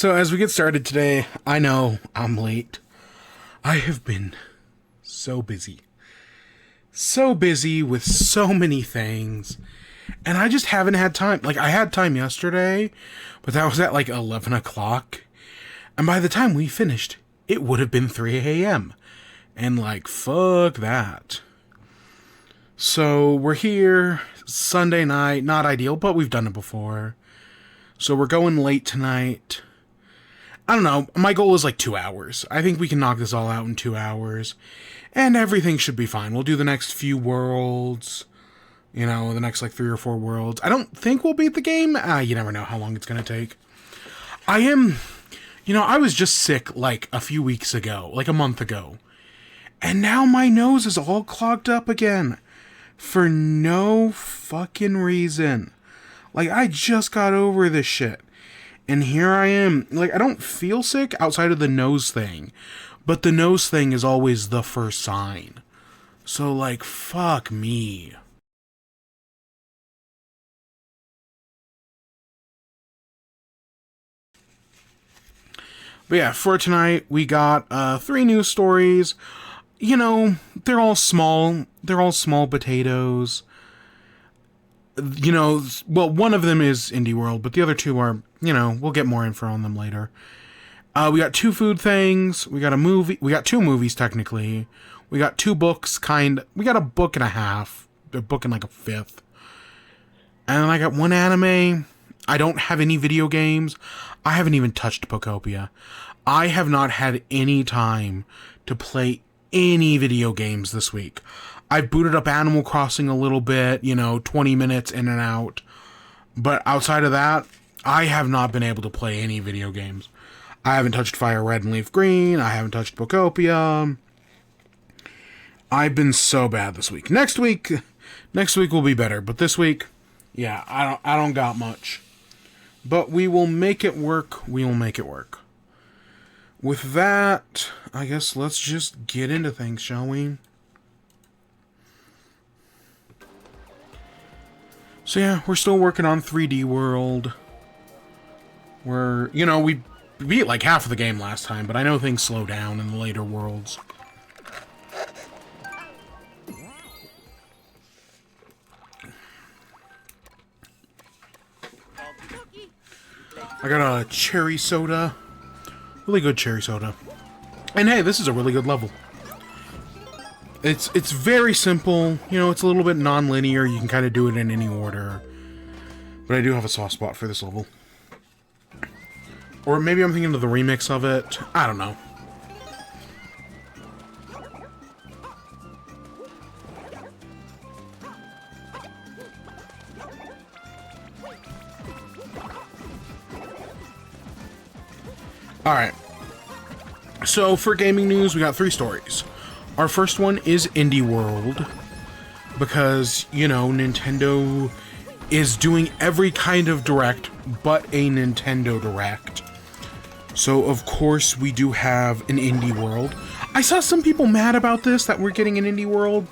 So as we get started today, I know I'm late. I have been so busy. So busy with so many things. And I just haven't had time. Like, I had time yesterday, but that was at like 11 o'clock. And by the time we finished, it would have been 3 a.m. And like, fuck that. So we're here, Sunday night, not ideal, but we've done it before. So we're going late tonight. I don't know, my goal is like 2 hours. I think we can knock this all out in 2 hours. And everything should be fine. We'll do the next few worlds. You know, the next like 3 or 4 worlds. I don't think we'll beat the game. You never know how long it's going to take. I was just sick like a few weeks ago, like a month ago. And now my nose is all clogged up again. For no fucking reason. Like, I just got over this shit. And here I am. Like, I don't feel sick outside of the nose thing. But the nose thing is always the first sign. So, like, fuck me. But yeah, for tonight, we got 3 news stories. You know, they're all small. They're all small potatoes. You know, well, one of them is Indie World, but the other 2 are, you know, we'll get more info on them later. We got 2 food things. We got a movie. We got 2 movies, technically. We got 2 books, we got a book and a half. A book and like a fifth. And then I got 1 anime. I don't have any video games. I haven't even touched Pokopia. I have not had any time to play any video games this week. I booted up Animal Crossing a little bit, 20 minutes in and out. But outside of that, I have not been able to play any video games. I haven't touched Fire Red and Leaf Green. I haven't touched Pokopia. I've been so bad this week. Next week will be better. But this week, yeah, I don't got much. But we will make it work. We will make it work. With that, I guess let's just get into things, shall we? So yeah, we're still working on 3D World. We beat like half of the game last time, but I know things slow down in the later worlds. I got a cherry soda. Really good cherry soda. And hey, this is a really good level. It's very simple. It's a little bit non-linear. You can kind of do it in any order. But I do have a soft spot for this level. Or maybe I'm thinking of the remix of it. I don't know. Alright. So, for gaming news, we got 3 stories. Our first one is Indie World. Because, Nintendo is doing every kind of Direct but a Nintendo Direct. So, of course, we do have an Indie World. I saw some people mad about this, that we're getting an Indie World.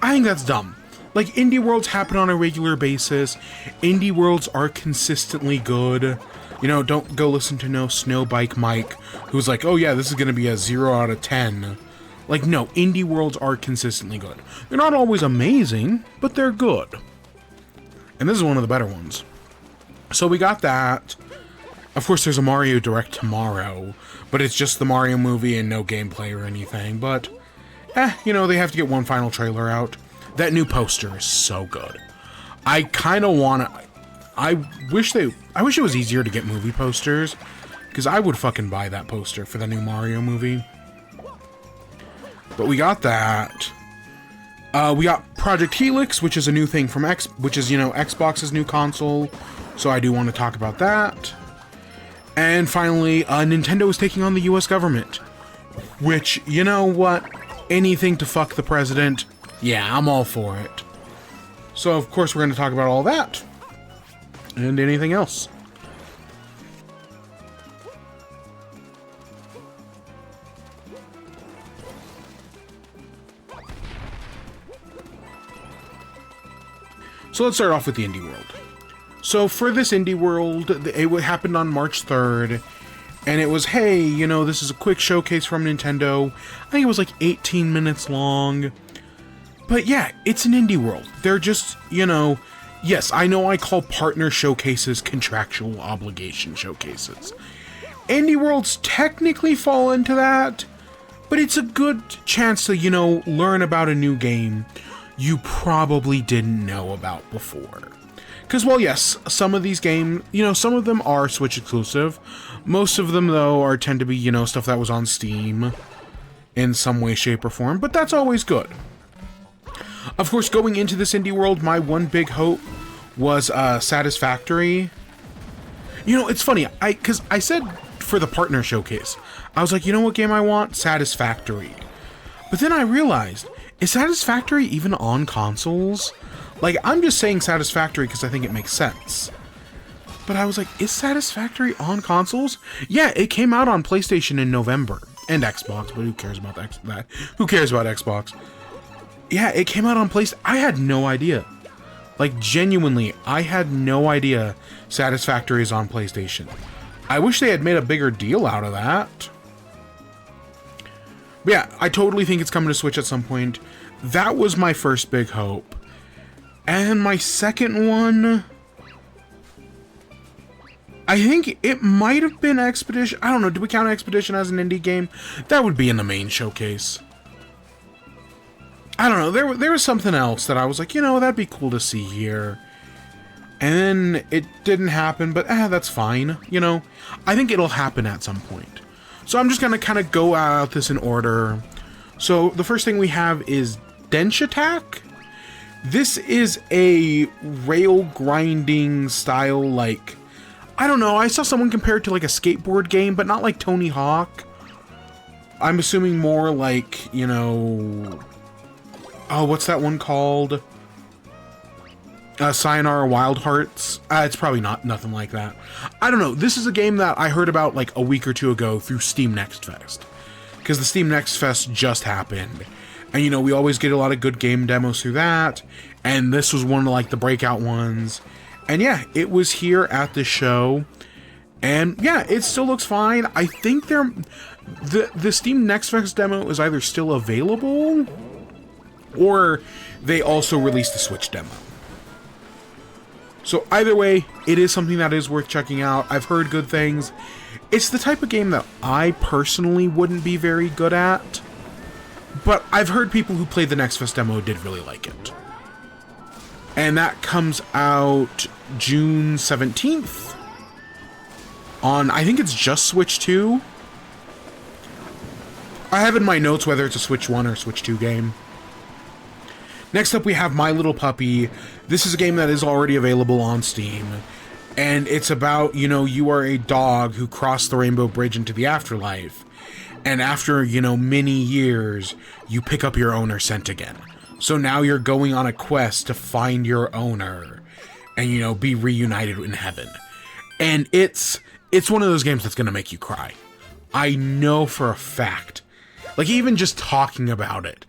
I think that's dumb. Like, Indie Worlds happen on a regular basis. Indie Worlds are consistently good. Don't go listen to no Snowbike Mike, who's like, oh yeah, this is going to be a 0 out of 10. Like, no, Indie Worlds are consistently good. They're not always amazing, but they're good. And this is one of the better ones. So we got that. Of course, there's a Mario Direct tomorrow, but it's just the Mario movie and no gameplay or anything. But, they have to get one final trailer out. That new poster is so good. I kind of want to... I wish it was easier to get movie posters, because I would fucking buy that poster for the new Mario movie. But we got that. We got Project Helix, which is a new thing from Xbox's new console. So I do want to talk about that. And finally, Nintendo is taking on the US government. Which, you know what? Anything to fuck the president. Yeah, I'm all for it. So, of course, we're going to talk about all that. And anything else. So let's start off with the Indie World. So for this Indie World, it happened on March 3rd, And it was, hey, you know, this is a quick showcase from Nintendo. I think it was like 18 minutes long. But yeah, it's an indie world. They're just, you know, yes, I know I call partner showcases contractual obligation showcases. Indie worlds technically fall into that, but it's a good chance to, you know, learn about a new game you probably didn't know about before. Because, well, yes, some of these games, you know, some of them are Switch exclusive. Most of them, though, tend to be, you know, stuff that was on Steam in some way, shape, or form, but that's always good. Of course, going into this indie world, my one big hope was Satisfactory. You know, it's funny, because I said for the partner showcase, I was like, you know what game I want? Satisfactory. But then I realized, is Satisfactory even on consoles? Like, I'm just saying Satisfactory because I think it makes sense. But I was like, is Satisfactory on consoles? Yeah, it came out on PlayStation in November. And Xbox, but who cares about that? Who cares about Xbox? Yeah, it came out on PlayStation. I had no idea. Like, genuinely, I had no idea Satisfactory is on PlayStation. I wish they had made a bigger deal out of that. But yeah, I totally think it's coming to Switch at some point. That was my first big hope. And my second one, I think it might have been Expedition. I don't know, do we count Expedition as an indie game? That would be in the main showcase. I don't know, there was something else that I was like, you know, that'd be cool to see here. And then it didn't happen, but that's fine, you know. I think it'll happen at some point. So I'm just gonna kind of go out this in order. So the first thing we have is Dench Attack. This is a rail grinding style, like, I don't know, I saw someone compare it to like a skateboard game, but not like Tony Hawk. I'm assuming more like, you know, oh, what's that one called? Sayonara Wild Hearts? It's probably nothing like that. I don't know, this is a game that I heard about like a week or two ago through Steam Next Fest. Because the Steam Next Fest just happened. And, you know, we always get a lot of good game demos through that. And this was one of, like, the breakout ones. And, yeah, it was here at the show. And, yeah, it still looks fine. I think the Steam Next Fest demo is either still available, or they also released the Switch demo. So, either way, it is something that is worth checking out. I've heard good things. It's the type of game that I personally wouldn't be very good at. But I've heard people who played the Next Fest demo did really like it. And that comes out June 17th on, I think it's just Switch 2. I have in my notes whether it's a Switch 1 or Switch 2 game. Next up we have My Little Puppy. This is a game that is already available on Steam. And it's about, you know, you are a dog who crossed the Rainbow Bridge into the afterlife. And after, you know, many years, you pick up your owner scent again. So now you're going on a quest to find your owner and, you know, be reunited in heaven. And it's one of those games that's going to make you cry. I know for a fact. Like, even just talking about it,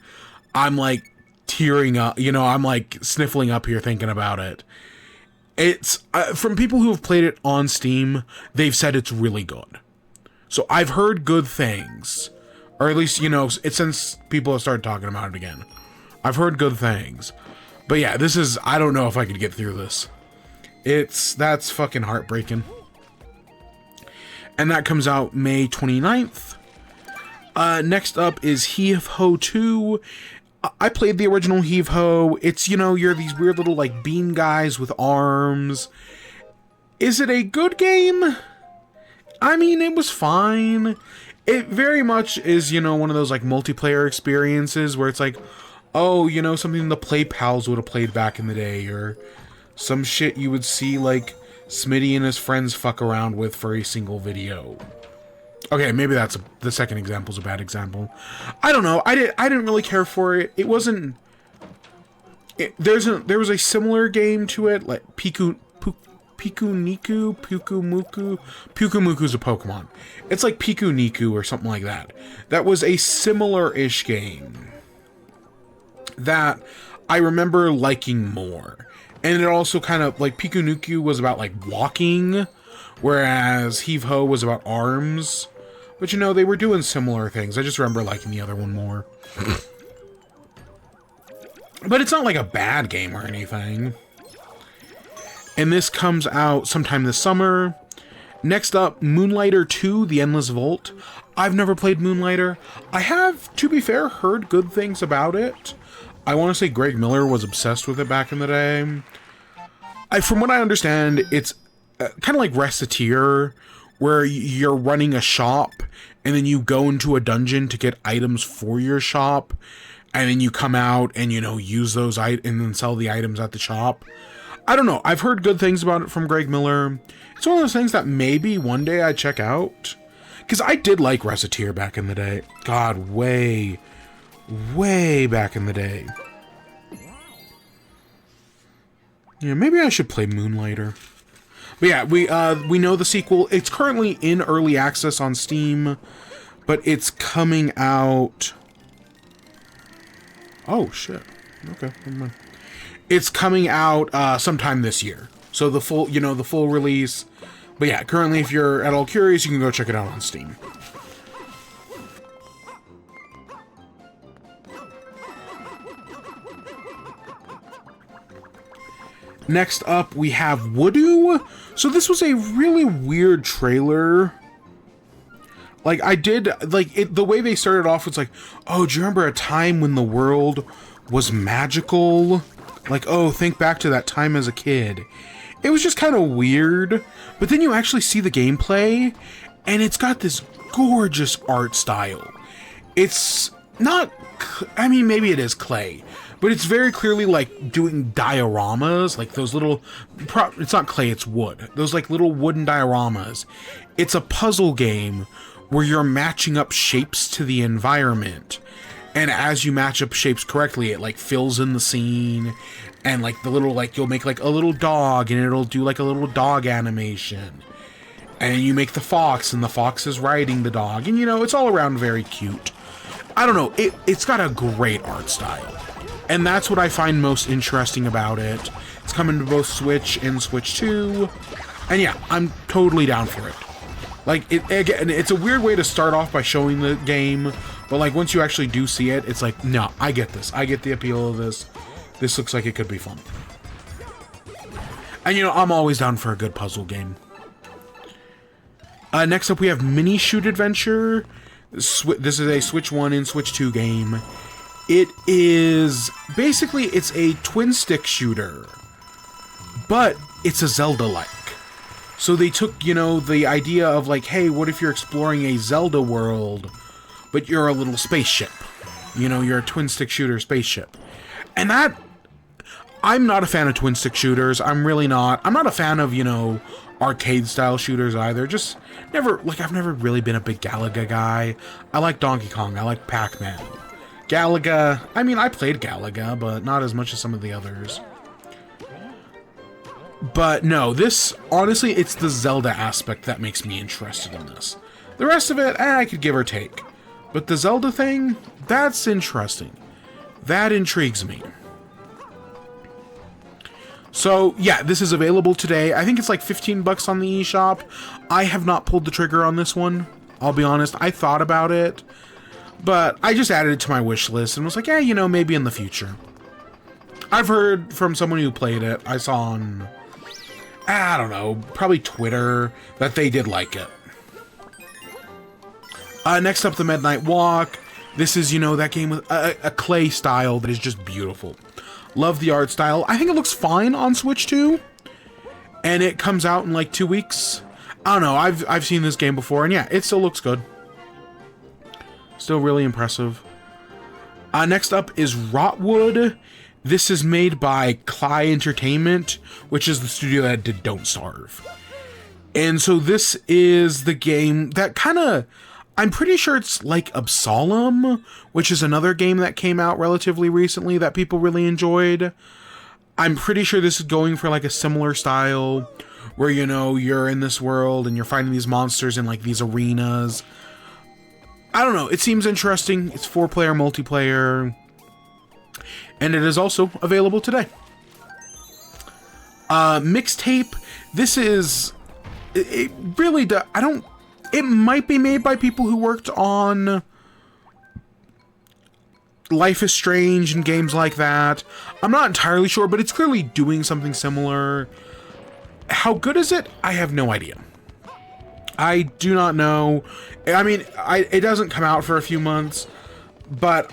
I'm, like, tearing up. You know, I'm, like, sniffling up here thinking about it. It's, from people who have played it on Steam, they've said it's really good. So I've heard good things, or at least, you know, it's since people have started talking about it again. I've heard good things. But yeah, this is, I don't know if I could get through this. That's fucking heartbreaking. And that comes out May 29th. Next up is Heave Ho 2. I played the original Heave Ho. It's, you know, you're these weird little, like, bean guys with arms. Is it a good game? I mean, it was fine. It very much is, you know, one of those, like, multiplayer experiences where it's like, oh, you know, something the Play Pals would have played back in the day, or some shit you would see, like, Smitty and his friends fuck around with for a single video. Okay, maybe the second example's a bad example. I don't know. I didn't really care for it. It wasn't... there was a similar game to it, like Pikuniku-Muku's a Pokemon. It's like Pikuniku or something like that. That was a similar-ish game that I remember liking more. And it also kind of, like, Pikuniku was about, like, walking whereas Heave Ho was about arms. But you know, they were doing similar things. I just remember liking the other one more. But it's not like a bad game or anything. And this comes out sometime this summer. Next up, Moonlighter 2, The Endless Vault. I've never played Moonlighter. I have, to be fair, heard good things about it. I want to say Greg Miller was obsessed with it back in the day. From what I understand, it's kind of like Reciteer, where you're running a shop, and then you go into a dungeon to get items for your shop, and then you come out and, you know, use those and then sell the items at the shop. I don't know. I've heard good things about it from Greg Miller. It's one of those things that maybe one day I check out. Because I did like Reciteer back in the day. God, way back in the day. Yeah, maybe I should play Moonlighter. But yeah, we know the sequel. It's currently in early access on Steam, but it's coming out... Oh, shit. Okay, never mind. It's coming out sometime this year. So the full, you know, the full release. But yeah, currently, if you're at all curious, you can go check it out on Steam. Next up, we have Woodoo. So this was a really weird trailer. Like, the way they started off was like, oh, do you remember a time when the world was magical? Like, oh, think back to that time as a kid. It was just kind of weird, but then you actually see the gameplay, and it's got this gorgeous art style. It's not, I mean, maybe it is clay, but it's very clearly like doing dioramas, like those little, it's not clay, it's wood. Those like little wooden dioramas. It's a puzzle game where you're matching up shapes to the environment. And as you match up shapes correctly, it like fills in the scene, and like the little, like you'll make like a little dog and it'll do like a little dog animation. And you make the fox and the fox is riding the dog, and you know, it's all around very cute. I don't know, it's got a great art style. And that's what I find most interesting about it. It's coming to both Switch and Switch 2. And yeah, I'm totally down for it. Like, again, it's a weird way to start off by showing the game, but like once you actually do see it, it's like, no, I get this. I get the appeal of this. This looks like it could be fun. And you know, I'm always down for a good puzzle game. Next up, we have Mini Shoot Adventure. This is a Switch 1 and Switch 2 game. It is, basically, it's a twin stick shooter, but it's a Zelda-like. So they took, you know, the idea of like, hey, what if you're exploring a Zelda world, but you're a little spaceship? You know, you're a twin stick shooter spaceship. And that, I'm not a fan of twin stick shooters. I'm really not. I'm not a fan of, you know, arcade style shooters either. Just never, like, I've never really been a big Galaga guy. I like Donkey Kong. I like Pac-Man. Galaga, I mean, I played Galaga, but not as much as some of the others. But no, this, honestly, it's the Zelda aspect that makes me interested in this. The rest of it, I could give or take. But the Zelda thing, that's interesting. That intrigues me. So, yeah, this is available today. I think it's like 15 bucks on the eShop. I have not pulled the trigger on this one. I'll be honest, I thought about it. But I just added it to my wish list and was like, yeah, you know, maybe in the future. I've heard from someone who played it, I saw on, I don't know, probably Twitter, that they did like it. Next up, the Midnight Walk. This is, you know, that game with a clay style that is just beautiful. Love the art style. I think it looks fine on Switch 2. And it comes out in like 2 weeks. I don't know, I've seen this game before, and yeah, it still looks good. Still really impressive. Next up is Rotwood. This is made by Klei Entertainment, which is the studio that did Don't Starve. And so this is the game that kind of, I'm pretty sure it's like Absolem, which is another game that came out relatively recently that people really enjoyed. I'm pretty sure this is going for like a similar style, where, you know, you're in this world and you're fighting these monsters in like these arenas. I don't know, it seems interesting. It's 4-player multiplayer. And it is also available today. Mixtape. This is it really does. It might be made by people who worked on Life is Strange and games like that. I'm not entirely sure, but it's clearly doing something similar. How good is it? I have no idea. I do not know. I mean, it doesn't come out for a few months, but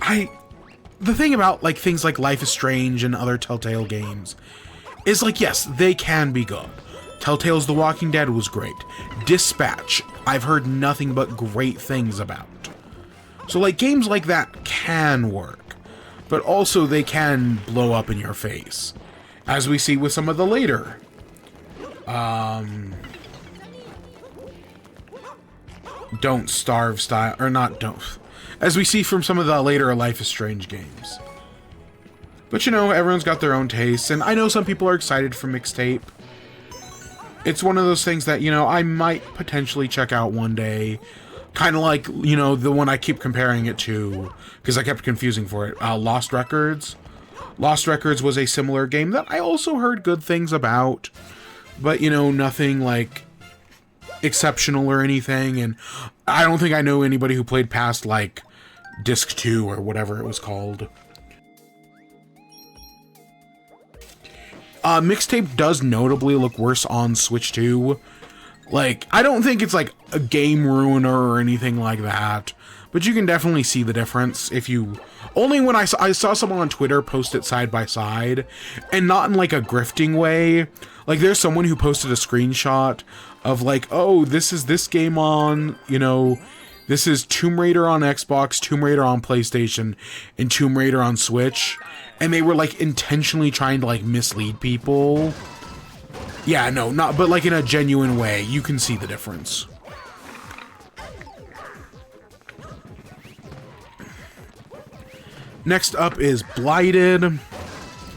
the thing about like things like Life is Strange and other Telltale games is like, yes, they can be good. Telltale's The Walking Dead was great. Dispatch, I've heard nothing but great things about. So like games like that can work, but also they can blow up in your face, as we see with some of the later Don't Starve style, or not don't, as we see from some of the later Life is Strange games. But you know, everyone's got their own tastes, and I know some people are excited for Mixtape. It's one of those things that, you know, I might potentially check out one day. Kind of like, you know, the one I keep comparing it to, because I kept confusing for it, Lost Records. Lost Records was a similar game that I also heard good things about, but, you know, nothing, like, exceptional or anything, and I don't think I know anybody who played past, like, Disc 2 or whatever it was called. Mixtape does notably look worse on Switch 2. Like, I don't think it's like a game ruiner or anything like that, but you can definitely see the difference if you... Only when I saw someone on Twitter post it side by side, and not in like a grifting way. Like, there's someone who posted a screenshot of like, oh, this is this game on, you know, this is Tomb Raider on Xbox, Tomb Raider on PlayStation, and Tomb Raider on Switch. And they were like intentionally trying to like mislead people. Yeah, no, not, but like in a genuine way. You can see the difference. Next up is Blighted.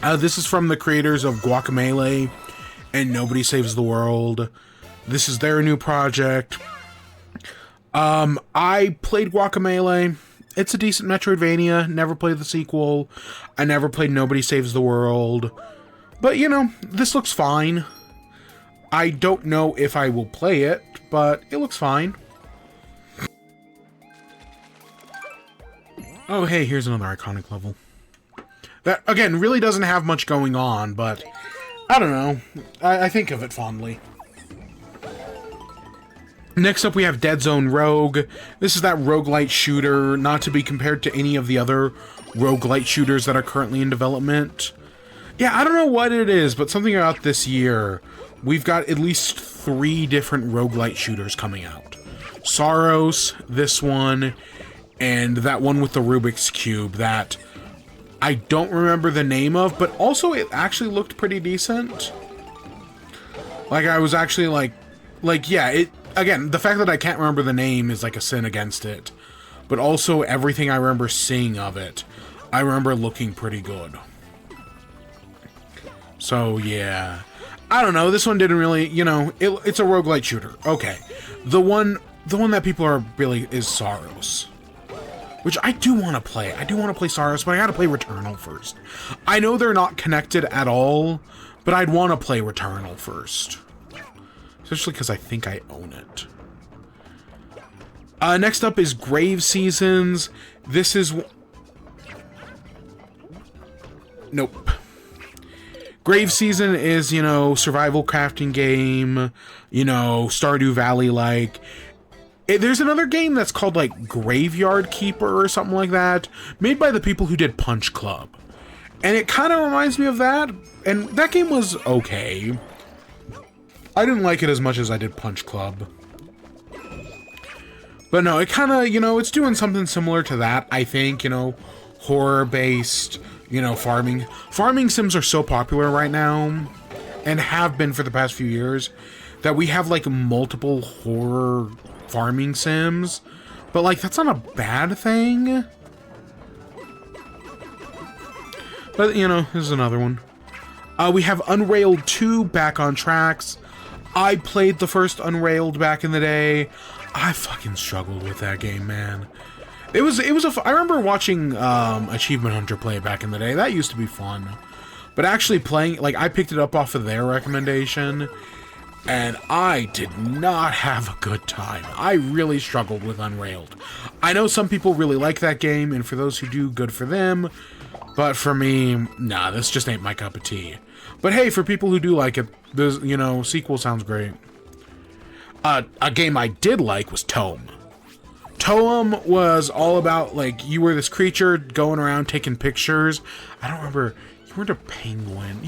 This is from the creators of Guacamelee and Nobody Saves the World. This is their new project. I played Guacamelee. It's a decent Metroidvania. Never played the sequel. I never played Nobody Saves the World. But, you know, this looks fine. I don't know if I will play it, but it looks fine. Oh, hey, here's another iconic level. That, again, really doesn't have much going on, but I don't know. I think of it fondly. Next up, we have Dead Zone Rogue. This is that roguelite shooter, not to be compared to any of the other roguelite shooters that are currently in development. Yeah, I don't know what it is, but something about this year, we've got at least 3 different roguelite shooters coming out. Saros, this one, and that one with the Rubik's Cube that I don't remember the name of, but also it actually looked pretty decent. Like, I was actually like, yeah, it... Again, the fact that I can't remember the name is like a sin against it. But also, everything I remember seeing of it, I remember looking pretty good. So, yeah. I don't know, this one didn't really, you know, it's a roguelite shooter. Okay. The one that people are really is Saros. Which I do want to play. I do want to play Saros, but I gotta play Returnal first. I know they're not connected at all, but I'd want to play Returnal first. Especially because I think I own it. Next up is Grave Seasons. This is... Nope. Grave Season is, you know, survival crafting game. You know, Stardew Valley-like. There's another game that's called, like, Graveyard Keeper or something like that. Made by the people who did Punch Club. And it kind of reminds me of that. And that game was okay. I didn't like it as much as I did Punch Club. But no, it kind of, you know, it's doing something similar to that, I think, you know, horror-based, you know, farming. Farming sims are so popular right now, and have been for the past few years, that we have, like, multiple horror farming sims. But, like, that's not a bad thing. But, you know, this is another one. We have Unrailed 2 back on tracks. I played the first Unrailed back in the day. I fucking struggled with that game, man. I remember watching Achievement Hunter play it back in the day. That used to be fun. But actually playing, like, I picked it up off of their recommendation. and I did not have a good time. I really struggled with Unrailed. I know some people really like that game, and for those who do, good for them. But for me, nah, this just ain't my cup of tea. But hey, for people who do like it, this, you know, sequel sounds great. A game I did like was Tome. Tome was all about, like, you were this creature going around taking pictures. I don't remember... You weren't a penguin.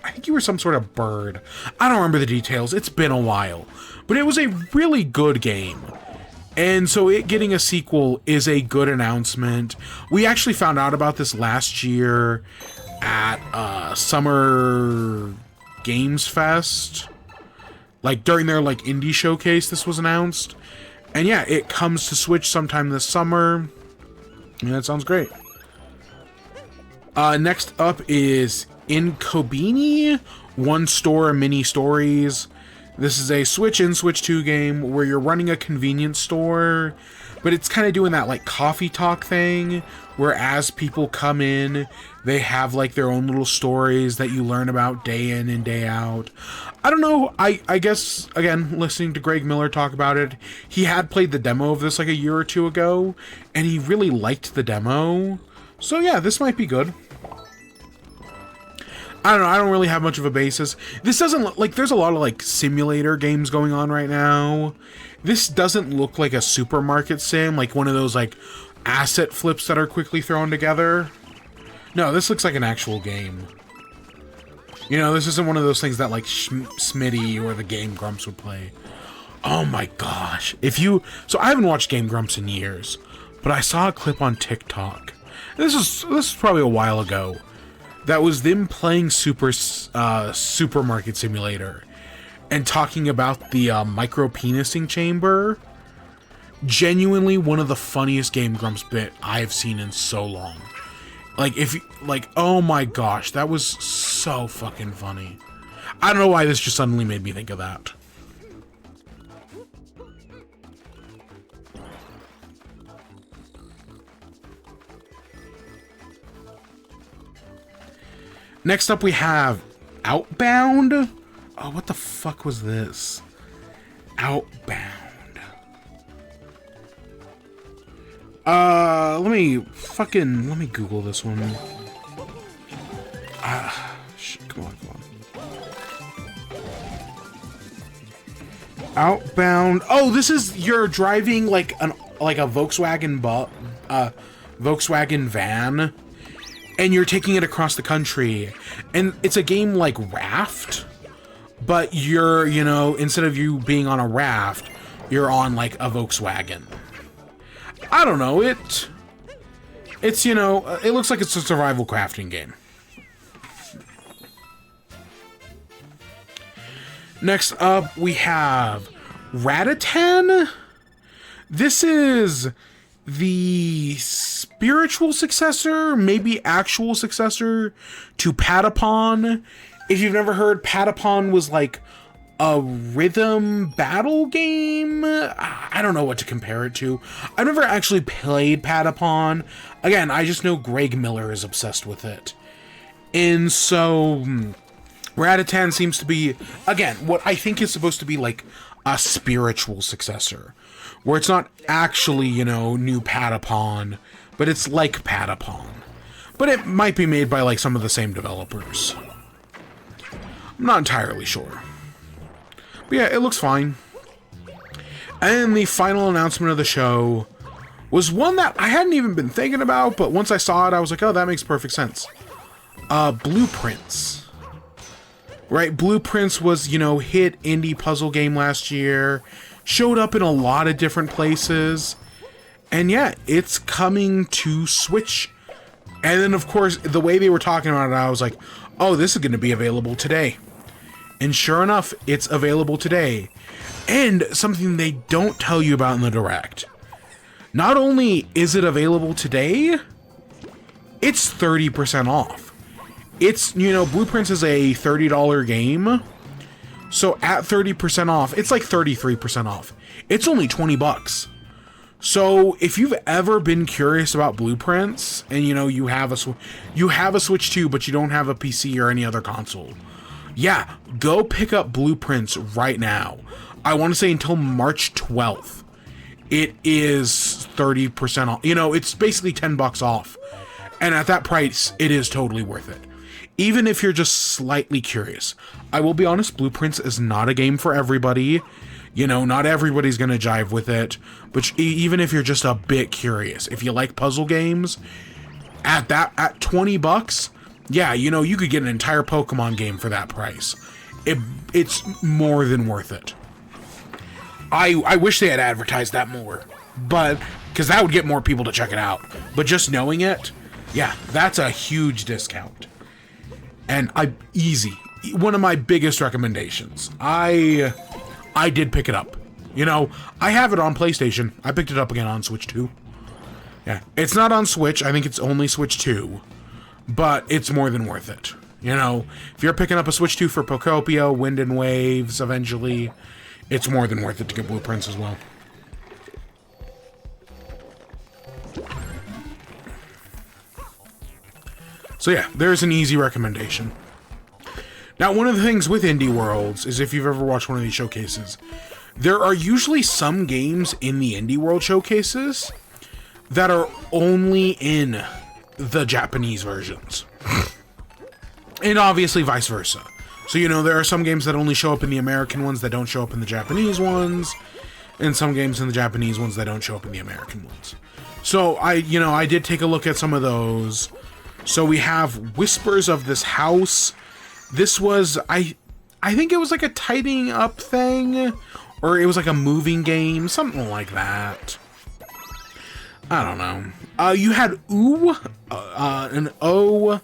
I think you were some sort of bird. I don't remember the details. It's been a while. But it was a really good game. And so it getting a sequel is a good announcement. We actually found out about this last year at Summer Games Fest. Like, during their, like, indie showcase, this was announced. And yeah, it comes to Switch sometime this summer. Yeah, that sounds great. Next up is Inkobini, One Store Mini Stories. This is a Switch and Switch 2 game where you're running a convenience store, but it's kind of doing that like coffee talk thing, where as people come in, they have like their own little stories that you learn about day in and day out. I don't know, I guess, again, listening to Greg Miller talk about it, he had played the demo of this like a year or two ago, and he really liked the demo. So yeah, this might be good. I don't know, I don't really have much of a basis. This doesn't look like, there's a lot of like simulator games going on right now. This doesn't look like a supermarket sim, like one of those like asset flips that are quickly thrown together. No, this looks like an actual game. You know, this isn't one of those things that like Smitty or the Game Grumps would play. Oh my gosh. So I haven't watched Game Grumps in years, but I saw a clip on TikTok. This is probably a while ago. That was them playing Supermarket Simulator and talking about the micro-penising chamber. Genuinely one of the funniest Game Grumps bit I've seen in so long. Oh my gosh, that was so fucking funny. I don't know why this just suddenly made me think of that. Next up we have Outbound. Oh, what the fuck was this? Outbound. Let me Google this one. Come on. Outbound. Oh, this is, you're driving like a Volkswagen Volkswagen van, and you're taking it across the country. And it's a game like Raft, but you're, you know, instead of you being on a raft, you're on like a Volkswagen. I don't know, it's, you know, it looks like it's a survival crafting game. Next up, we have Ratatan. This is the spiritual successor, maybe actual successor to Patapon. If you've never heard, Patapon was like a rhythm battle game. I don't know what to compare it to. I've never actually played Patapon. Again, I just know Greg Miller is obsessed with it. And so Ratatan seems to be, again, what I think is supposed to be like a spiritual successor, where it's not actually, you know, new Patapon, but it's like Patapon. But it might be made by like some of the same developers. I'm not entirely sure. But yeah, it looks fine. And the final announcement of the show was one that I hadn't even been thinking about, but once I saw it, I was like, oh, that makes perfect sense. Blueprints. Right, Blueprints was, you know, hit indie puzzle game last year. Showed up in a lot of different places. And yeah, it's coming to Switch. And then, of course, the way they were talking about it, I was like, oh, this is going to be available today. And sure enough, it's available today. And something they don't tell you about in the Direct. Not only is it available today, it's 30% off. It's, you know, Blueprints is a $30 game. So at 30% off, it's like 33% off. It's only 20 bucks. So if you've ever been curious about Blueprints, and you know, you have a Switch 2, but you don't have a PC or any other console, Yeah, go pick up Blueprints right now. I want to say until March 12th. It is 30% off. You know, it's basically $10 off. And at that price, it is totally worth it. Even if you're just slightly curious. I will be honest, Blueprints is not a game for everybody. You know, not everybody's going to jive with it. But even if you're just a bit curious, if you like puzzle games, at $20, yeah, you know, you could get an entire Pokemon game for that price. It's more than worth it. I wish they had advertised that more, but because that would get more people to check it out. But just knowing it, yeah, that's a huge discount. And easy. One of my biggest recommendations. I did pick it up. You know, I have it on PlayStation. I picked it up again on Switch 2. Yeah, it's not on Switch. I think it's only Switch 2. But it's more than worth it. You know, if you're picking up a Switch 2 for Pokopia, Wind and Waves, eventually, it's more than worth it to get Blueprints as well. So yeah, there's an easy recommendation. Now, one of the things with Indie Worlds is if you've ever watched one of these showcases, there are usually some games in the Indie World showcases that are only in the Japanese versions. And obviously vice versa. So, you know, there are some games that only show up in the American ones that don't show up in the Japanese ones, and some games in the Japanese ones that don't show up in the American ones. So, I did take a look at some of those. So we have Whispers of This House. This was, I think it was like a tidying up thing, or it was like a moving game, something like that. I don't know. You had an O,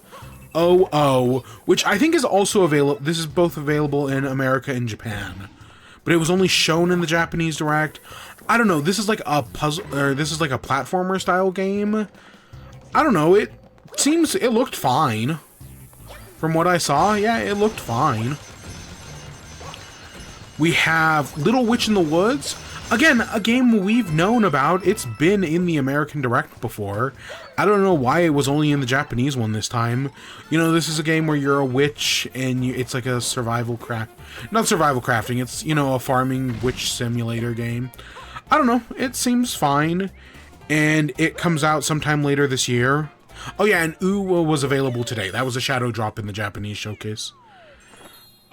which I think is also available. This is both available in America and Japan, but it was only shown in the Japanese Direct. I don't know. This is like a puzzle, or this is like a platformer style game. I don't know. It looked fine. From what I saw, yeah, it looked fine. We have Little Witch in the Woods. Again, a game we've known about. It's been in the American Direct before. I don't know why it was only in the Japanese one this time. You know, this is a game where you're a witch, and it's like a survival not survival crafting, it's, you know, a farming witch simulator game. I don't know, it seems fine. And it comes out sometime later this year. Oh yeah, and was available today. That was a shadow drop in the Japanese showcase.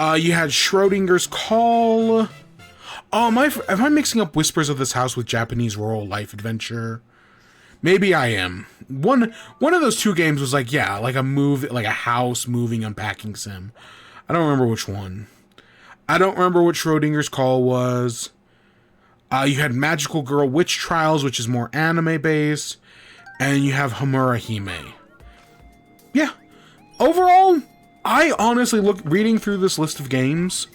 You had Schrodinger's Call. Oh, am I mixing up Whispers of This House with Japanese Rural Life Adventure? Maybe I am. One of those two games was like, yeah, like a house moving unpacking sim. I don't remember which one. I don't remember what Schrodinger's Call was. You had Magical Girl Witch Trials, which is more anime based, and you have Hamura Hime. Yeah. Overall, I honestly reading through this list of games,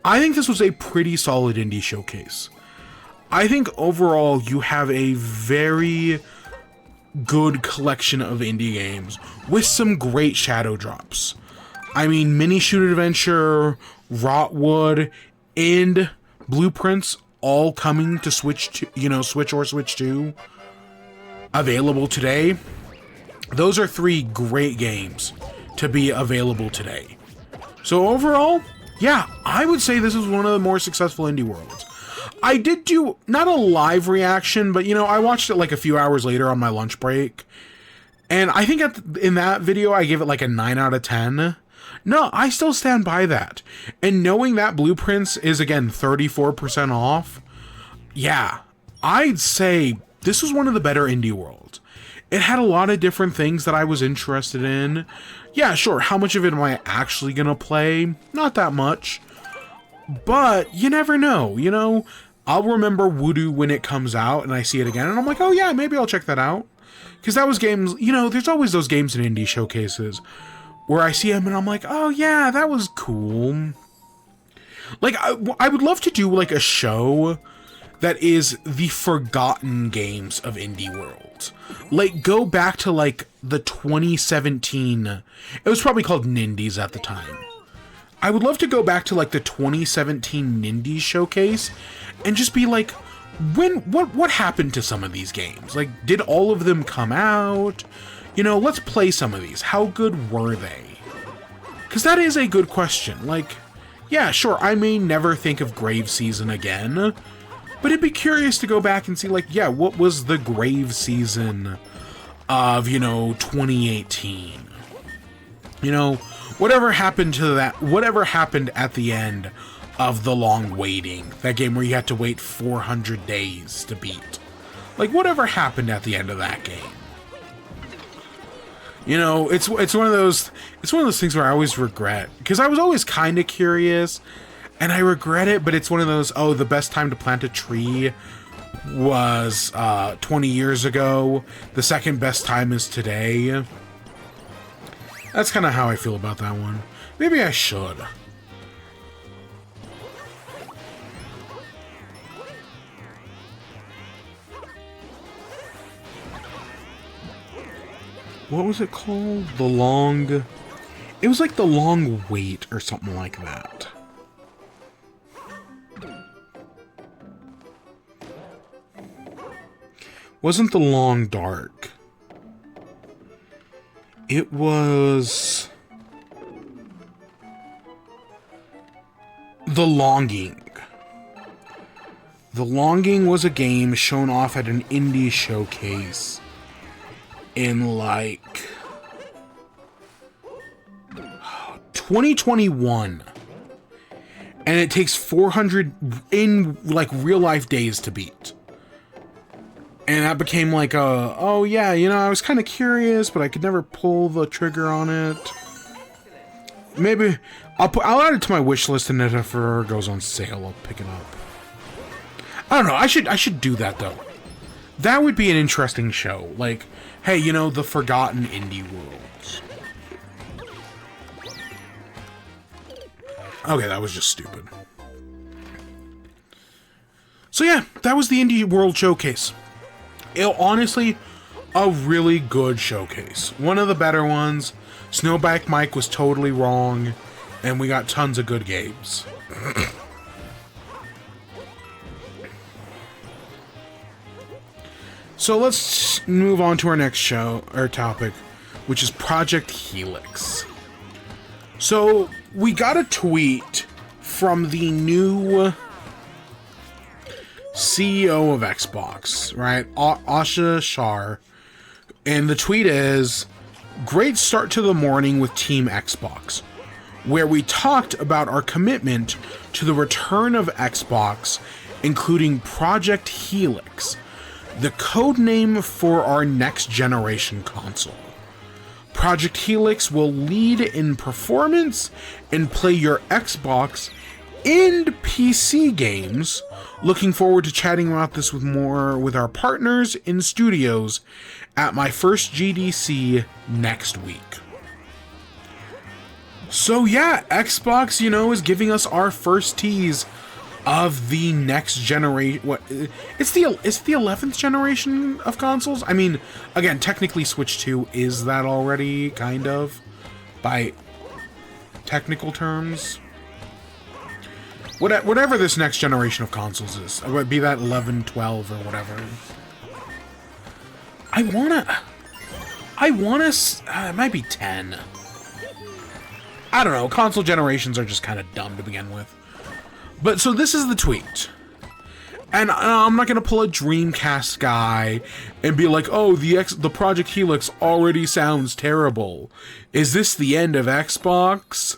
I think this was a pretty solid indie showcase. I think overall you have a very good collection of indie games with some great shadow drops. I mean, Mini Shoot Adventure, Rotwood, and Blueprints all coming to Switch or Switch 2, available today. Those are 3 great games to be available today. So overall, yeah, I would say this is one of the more successful Indie Worlds. I did do, not a live reaction, but, you know, I watched it like a few hours later on my lunch break. And I think in that video, I gave it like a 9 out of 10. No, I still stand by that. And knowing that Blueprints is, again, 34% off, yeah, I'd say this was one of the better Indie Worlds. It had a lot of different things that I was interested in. Yeah, sure, how much of it am I actually gonna play? Not that much. But you never know, you know? I'll remember Voodoo when it comes out and I see it again and I'm like, oh yeah, maybe I'll check that out. Because that was games, you know, there's always those games in indie showcases where I see them and I'm like, oh yeah, that was cool. Like, I would love to do like a show that is the forgotten games of Indie Worlds. Like, go back to, like, the 2017... It was probably called Nindies at the time. I would love to go back to, like, the 2017 Nindies showcase and just be like, what happened to some of these games? Like, did all of them come out? You know, let's play some of these. How good were they? Because that is a good question. Like, yeah, sure, I may never think of Grave Season again, but it'd be curious to go back and see, like, yeah, what was the Grave Season of, 2018? Whatever happened to that, whatever happened at the end of The Long Waiting, that game where you had to wait 400 days to beat. Like, whatever happened at the end of that game? It's one of those things where I always regret, because I was always kind of curious, and I regret it, but it's one of those, oh, the best time to plant a tree was 20 years ago. The second best time is today. That's kind of how I feel about that one. Maybe I should. What was it called? It was like The Long Wait or something like that. Wasn't The Long Dark. It was The Longing. The Longing was a game shown off at an indie showcase in, like, 2021. And it takes 400 in, like, real-life days to beat. And that became like oh yeah, I was kind of curious, but I could never pull the trigger on it. Maybe I'll add it to my wish list, and if it ever goes on sale, I'll pick it up. I don't know. I should do that though. That would be an interesting show. Like, hey, the forgotten indie worlds. Okay, that was just stupid. So yeah, that was the Indie World Showcase. Honestly, a really good showcase. One of the better ones. Snowback Mike was totally wrong, and we got tons of good games. So let's move on to our next topic, which is Project Helix. So we got a tweet from the new CEO of Xbox, right? Asha Shar. And the tweet is, "Great start to the morning with Team Xbox, where we talked about our commitment to the return of Xbox, including Project Helix, the code name for our next generation console. Project Helix will lead in performance and play your Xbox and PC games. Looking forward to chatting about this with our partners in studios at my first GDC next week." So yeah, Xbox, is giving us our first tease of the next generation. It's the 11th generation of consoles. I mean, again, technically Switch 2 is that already, kind of, by technical terms. Whatever this next generation of consoles is, it would be that 11, 12, or whatever. I wanna, it might be 10. I don't know, console generations are just kind of dumb to begin with. But, so this is the tweet. And I'm not gonna pull a Dreamcast guy and be like, oh, the Project Helix already sounds terrible. Is this the end of Xbox?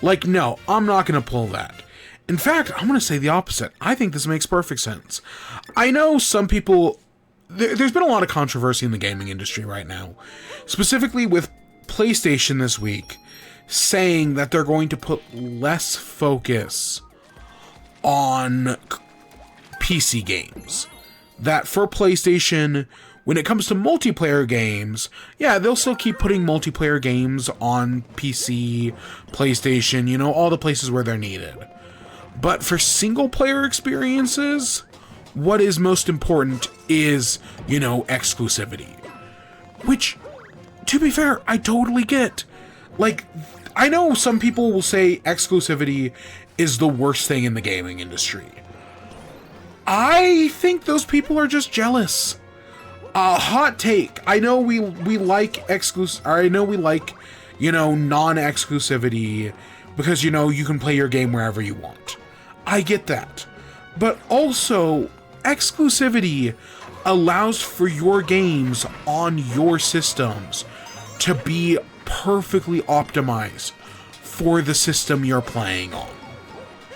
Like, no, I'm not gonna pull that. In fact, I'm going to say the opposite. I think this makes perfect sense. I know some people... There's been a lot of controversy in the gaming industry right now. Specifically with PlayStation this week, saying that they're going to put less focus on PC games. That for PlayStation, when it comes to multiplayer games, yeah, they'll still keep putting multiplayer games on PC, PlayStation, all the places where they're needed. But for single-player experiences, what is most important is, exclusivity. Which, to be fair, I totally get. Like, I know some people will say exclusivity is the worst thing in the gaming industry. I think those people are just jealous. Hot take. I know we like you know, non-exclusivity, because, you know, you can play your game wherever you want. I get that. But also, exclusivity allows for your games on your systems to be perfectly optimized for the system you're playing on.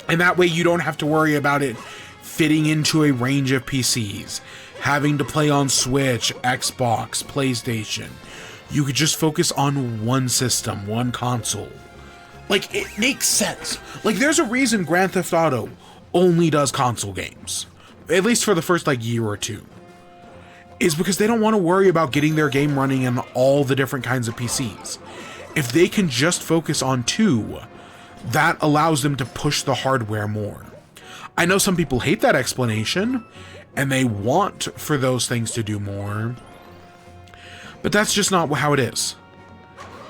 And that way you don't have to worry about it fitting into a range of PCs, having to play on Switch, Xbox, PlayStation. You could just focus on one system, one console. Like, it makes sense. Like, there's a reason Grand Theft Auto only does console games. At least for the first, like, year or two. Is because they don't want to worry about getting their game running on all the different kinds of PCs. If they can just focus on two, that allows them to push the hardware more. I know some people hate that explanation, and they want for those things to do more, but that's just not how it is.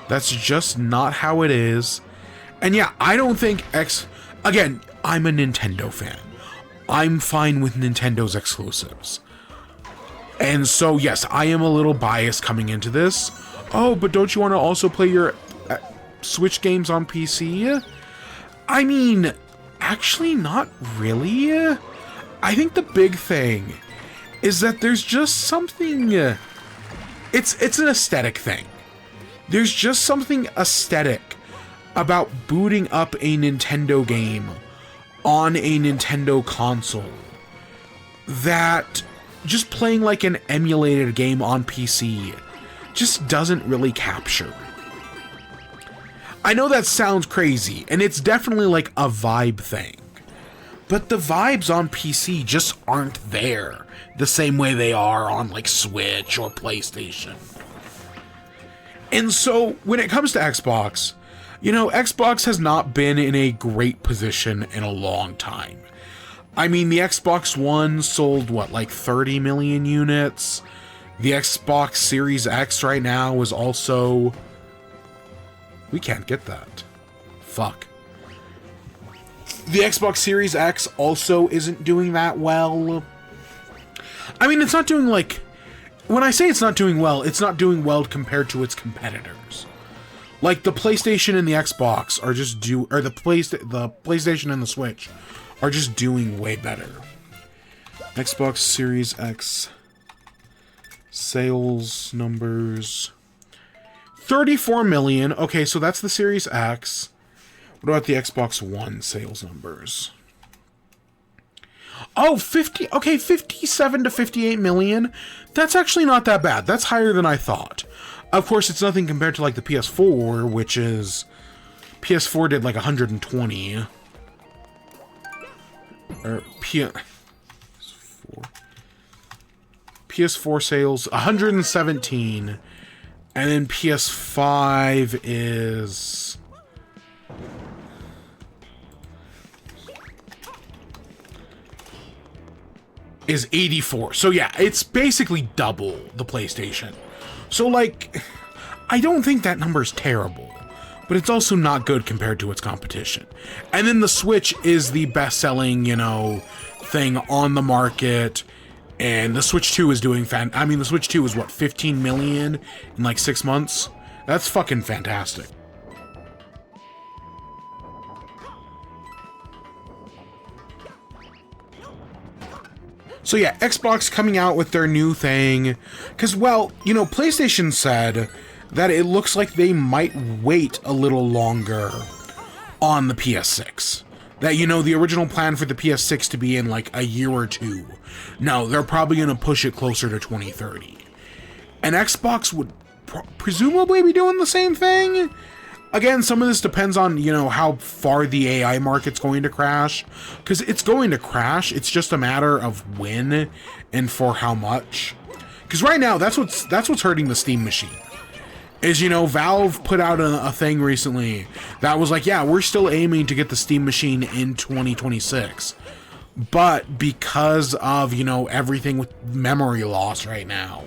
That's just not how it is. And yeah, I don't think again, I'm a Nintendo fan. I'm fine with Nintendo's exclusives. And so, yes, I am a little biased coming into this. Oh, but don't you want to also play your Switch games on PC? I mean, actually, not really. I think the big thing is that there's just something... It's an aesthetic thing. There's just something aesthetic about booting up a Nintendo game on a Nintendo console that just playing like an emulated game on PC just doesn't really capture. I know that sounds crazy, and it's definitely like a vibe thing, but the vibes on PC just aren't there the same way they are on like Switch or PlayStation. And so when it comes to Xbox, you know, Xbox has not been in a great position in a long time. I mean, the Xbox One sold, what, like 30 million units? The Xbox Series X right now is also... We can't get that. Fuck. The Xbox Series X also isn't doing that well. I mean, it's not doing like... When I say it's not doing well compared to its competitors. Like, the PlayStation and the Xbox are just or the PlayStation and the Switch are just doing way better. Xbox Series X sales numbers. 34 million. Okay, so that's the Series X. What about the Xbox One sales numbers? Oh, 57 to 58 million. That's actually not that bad. That's higher than I thought. Of course, it's nothing compared to like the PS4, which is... PS4 did like 120. Or PS4 sales 117, and then PS5 is is 84. So yeah, it's basically double the PlayStation. So like, I don't think that number is terrible, but it's also not good compared to its competition. And then the Switch is the best-selling, you know, thing on the market, and the Switch 2 is doing I mean, the Switch 2 is what, 15 million in like 6 months? That's fucking fantastic. So yeah, Xbox coming out with their new thing, because, well, you know, PlayStation said that it looks like they might wait a little longer on the PS6. That, you know, the original plan for the PS6 to be in like a year or two. No, they're probably going to push it closer to 2030. And Xbox would presumably be doing the same thing? Again, some of this depends on, you know, how far the AI market's going to crash. Because it's going to crash, it's just a matter of when and for how much. Because right now, that's what's hurting the Steam machine. Is, you know, Valve put out a thing recently that was like, yeah, we're still aiming to get the Steam machine in 2026. But because of, you know, everything with memory loss right now,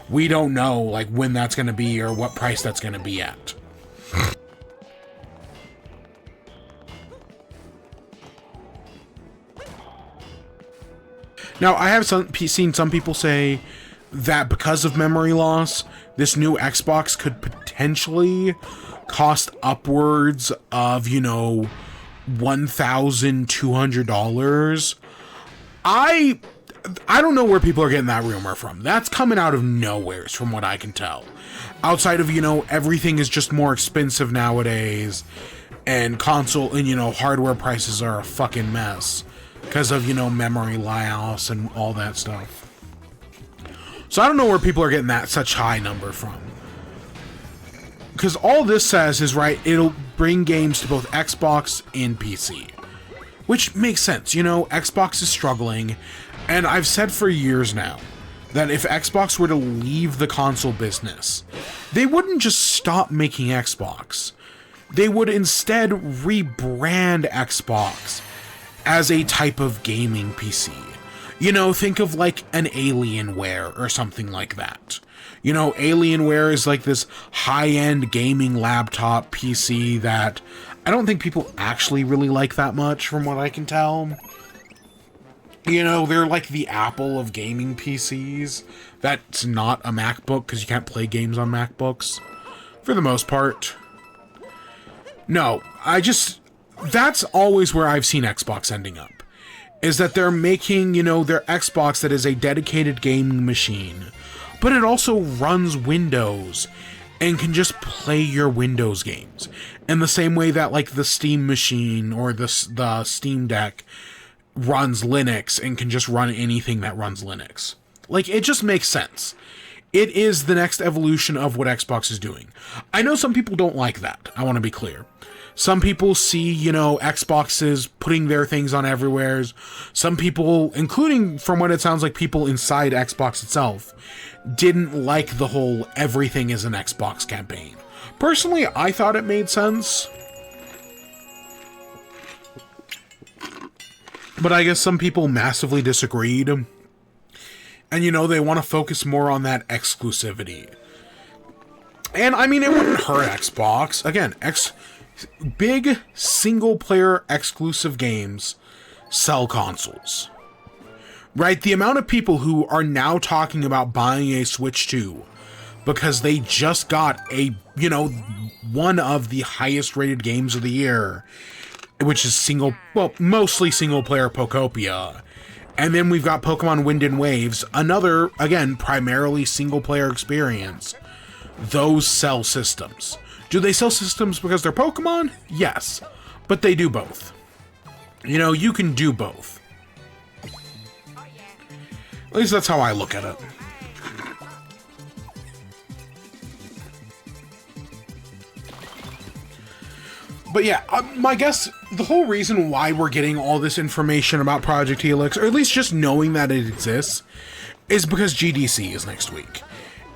we don't know, like, when that's going to be or what price that's going to be at. Now, I have seen some people say that because of memory loss, this new Xbox could potentially cost upwards of, you know, $1,200. I don't know where people are getting that rumor from. That's coming out of nowhere, from what I can tell. Outside of, you know, everything is just more expensive nowadays, and console and, you know, hardware prices are a fucking mess because of, you know, memory loss and all that stuff. So I don't know where people are getting that such high number from. Because all this says is, right, it'll bring games to both Xbox and PC. Which makes sense, you know, Xbox is struggling, and I've said for years now that if Xbox were to leave the console business, they wouldn't just stop making Xbox. They would instead rebrand Xbox as a type of gaming PC. You know, think of like an Alienware or something like that. You know, Alienware is like this high-end gaming laptop PC that I don't think people actually really like that much, from what I can tell. You know, they're like the Apple of gaming PCs. That's not a MacBook, because you can't play games on MacBooks, for the most part. No, that's always where I've seen Xbox ending up. Is that they're making, you know, their Xbox that is a dedicated gaming machine, but it also runs Windows and can just play your Windows games. In the same way that, like, the Steam machine or the Steam Deck runs Linux and can just run anything that runs Linux. Like, it just makes sense. It is the next evolution of what Xbox is doing. I know some people don't like that. I want to be clear. Some people see, you know, Xboxes putting their things on everywheres. Some people, including from what it sounds like people inside Xbox itself, didn't like the whole everything is an Xbox campaign. Personally, I thought it made sense. But I guess some people massively disagreed. And, you know, they want to focus more on that exclusivity. And, I mean, it wouldn't hurt Xbox. Again, big single-player exclusive games sell consoles. Right? The amount of people who are now talking about buying a Switch 2 because they just got a, you know, one of the highest-rated games of the year, which is mostly single-player Pokopia. And then we've got Pokemon Wind and Waves, another, again, primarily single-player experience. Those sell systems. Do they sell systems because they're Pokemon? Yes. But they do both. You know, you can do both. At least that's how I look at it. But yeah, my guess, the whole reason why we're getting all this information about Project Helix, or at least just knowing that it exists, is because GDC is next week.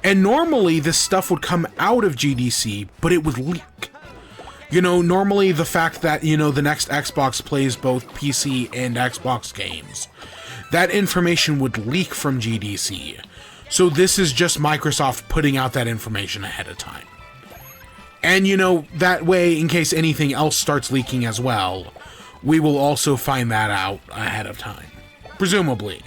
And normally this stuff would come out of GDC, but it would leak. You know, normally the fact that, you know, the next Xbox plays both PC and Xbox games, that information would leak from GDC. So this is just Microsoft putting out that information ahead of time. And, you know, that way, in case anything else starts leaking as well, we will also find that out ahead of time. Presumably.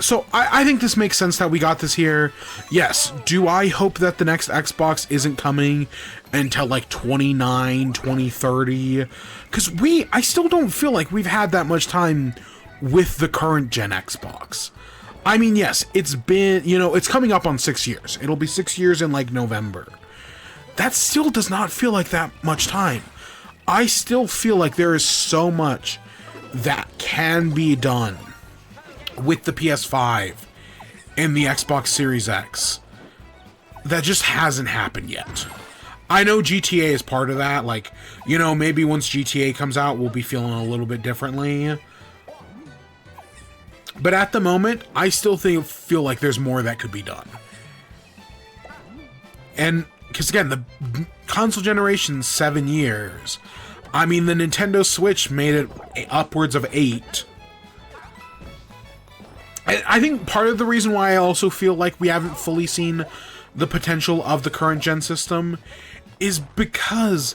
So, I think this makes sense that we got this here. Yes, do I hope that the next Xbox isn't coming until, like, 2030? Because I still don't feel like we've had that much time with the current gen Xbox. I mean, yes, it's been, you know, it's coming up on 6 years. It'll be 6 years in, like, November. That still does not feel like that much time. I still feel like there is so much that can be done with the PS5 and the Xbox Series X that just hasn't happened yet. I know GTA is part of that. Like, you know, maybe once GTA comes out, we'll be feeling a little bit differently. But at the moment, I still feel like there's more that could be done. And because, again, the console generation's 7 years. I mean, the Nintendo Switch made it upwards of 8. And I think part of the reason why I also feel like we haven't fully seen the potential of the current gen system is because,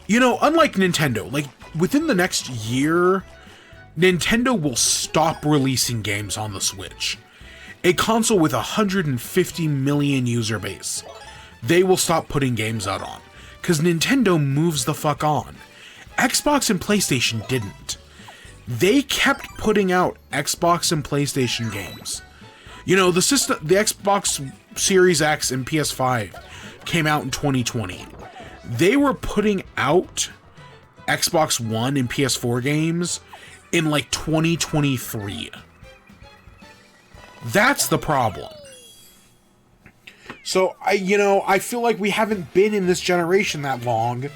you know, unlike Nintendo, like, within the next year, Nintendo will stop releasing games on the Switch. A console with 150 million user base. They will stop putting games out on. because Nintendo moves the fuck on. Xbox and PlayStation didn't. They kept putting out Xbox and PlayStation games. You know, the Xbox Series X and PS5 came out in 2020. They were putting out Xbox One and PS4 games in like 2023. That's the problem. So, I feel like we haven't been in this generation that long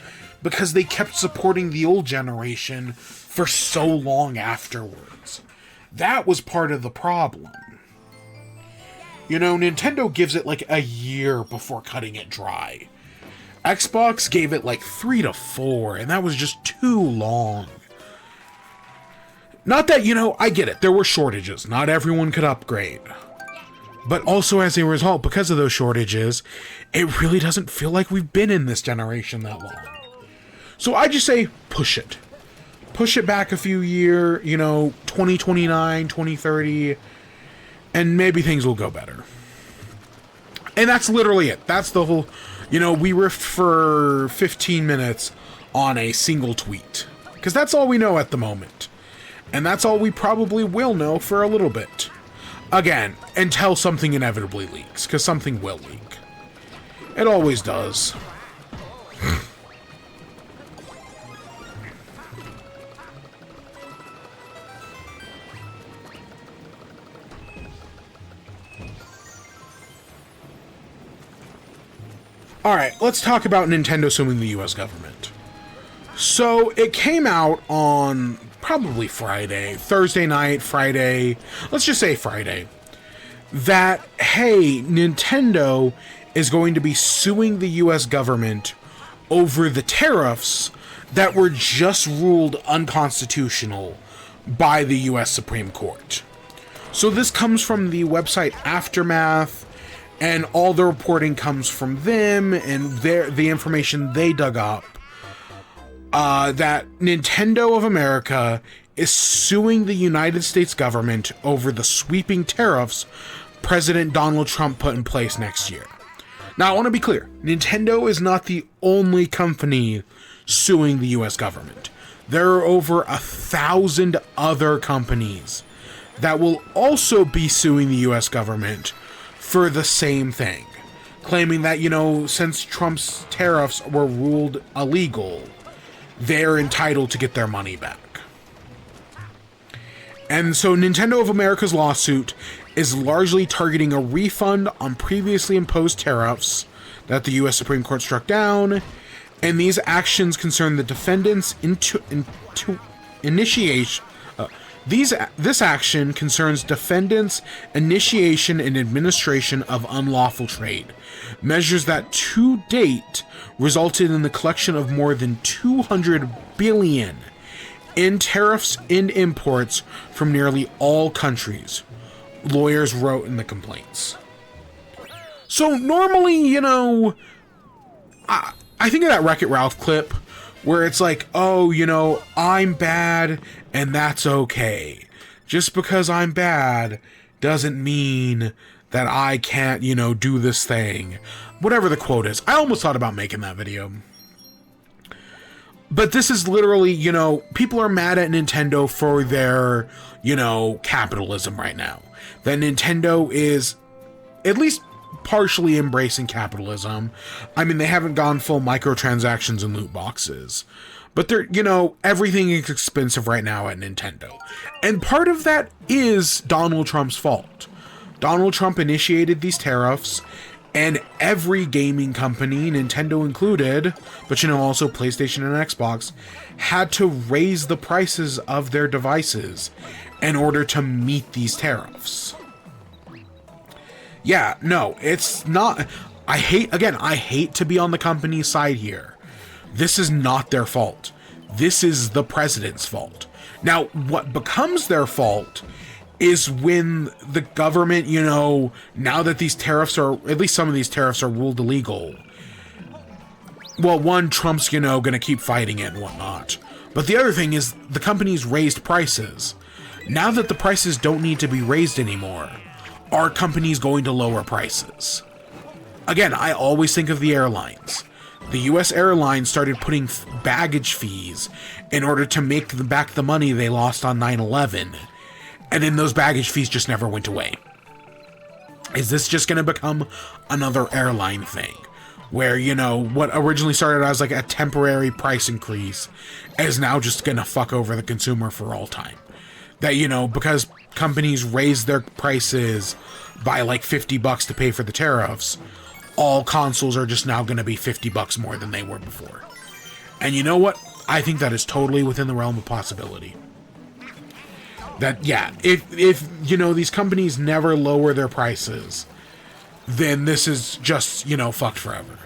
because they kept supporting the old generation for so long afterwards. That was part of the problem. You know, Nintendo gives it like a year before cutting it dry. Xbox gave it like 3 to 4, and that was just too long. Not that, I get it, there were shortages. Not everyone could upgrade. But also as a result, because of those shortages, it really doesn't feel like we've been in this generation that long. So I just say, push it. Push it back a few years, 2029, 2030, and maybe things will go better. And that's literally it. That's the whole, we riffed for 15 minutes on a single tweet. Because that's all we know at the moment. And that's all we probably will know for a little bit. Again, until something inevitably leaks, because something will leak. It always does. Alright, let's talk about Nintendo suing the US government. So, it came out on probably Friday, Thursday night, Friday, let's just say Friday, that, hey, Nintendo is going to be suing the US government over the tariffs that were just ruled unconstitutional by the US Supreme Court. So this comes from the website Aftermath, and all the reporting comes from them and the information they dug up. That Nintendo of America is suing the United States government over the sweeping tariffs President Donald Trump put in place next year. Now, I want to be clear. Nintendo is not the only company suing the US government. There are over 1,000 other companies that will also be suing the US government for the same thing. Claiming that, since Trump's tariffs were ruled illegal, they're entitled to get their money back. And so Nintendo of America's lawsuit is largely targeting a refund on previously imposed tariffs that the U.S. Supreme Court struck down, and these actions concern the defendants' This action concerns defendants' initiation and administration of unlawful trade, measures that to date resulted in the collection of more than $200 billion in tariffs and imports from nearly all countries, lawyers wrote in the complaints. So normally, I think of that Wreck-It Ralph clip where it's like, oh, I'm bad and that's okay. Just because I'm bad doesn't mean that I can't, do this thing. Whatever the quote is. I almost thought about making that video. But this is literally, people are mad at Nintendo for their, capitalism right now. That Nintendo is at least partially embracing capitalism. I mean, they haven't gone full microtransactions and loot boxes. But they're, everything is expensive right now at Nintendo. And part of that is Donald Trump's fault. Donald Trump initiated these tariffs, and every gaming company, Nintendo included, but also PlayStation and Xbox, had to raise the prices of their devices in order to meet these tariffs. Yeah, no, it's not. I hate to be on the company's side here. This is not their fault. This is the president's fault. Now, what becomes their fault is when the government, now that these tariffs are, at least some of these tariffs are ruled illegal. Well, one, Trump's, going to keep fighting it and whatnot. But the other thing is the companies raised prices. Now that the prices don't need to be raised anymore, are companies going to lower prices? Again, I always think of the airlines. the U.S. airlines started putting baggage fees in order to make back the money they lost on 9/11. And then those baggage fees just never went away. Is this just going to become another airline thing? Where, you know, what originally started as like a temporary price increase is now just going to fuck over the consumer for all time. That, you know, because companies raised their prices by like $50 to pay for the tariffs, all consoles are just now going to be $50 more than they were before. And you know what? I think that is totally within the realm of possibility. That, yeah, if you know, these companies never lower their prices, then this is just, you know, fucked forever.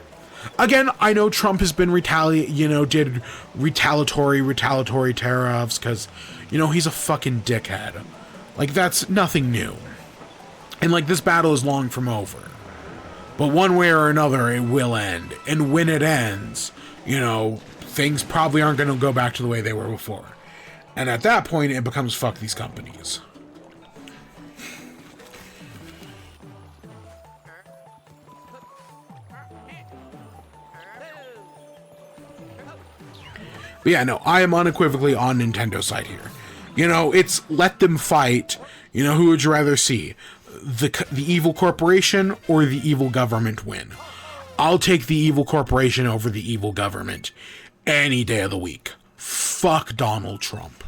Again, I know Trump has been did retaliatory tariffs because, you know, he's a fucking dickhead. Like, that's nothing new. And, like, this battle is long from over. But one way or another, it will end. And when it ends, you know, things probably aren't going to go back to the way they were before. And at that point, it becomes fuck these companies. But yeah, no, I am unequivocally on Nintendo's side here. You know, it's let them fight. You know, who would you rather see? The evil corporation or the evil government win? I'll take the evil corporation over the evil government any day of the week. Fuck Donald Trump.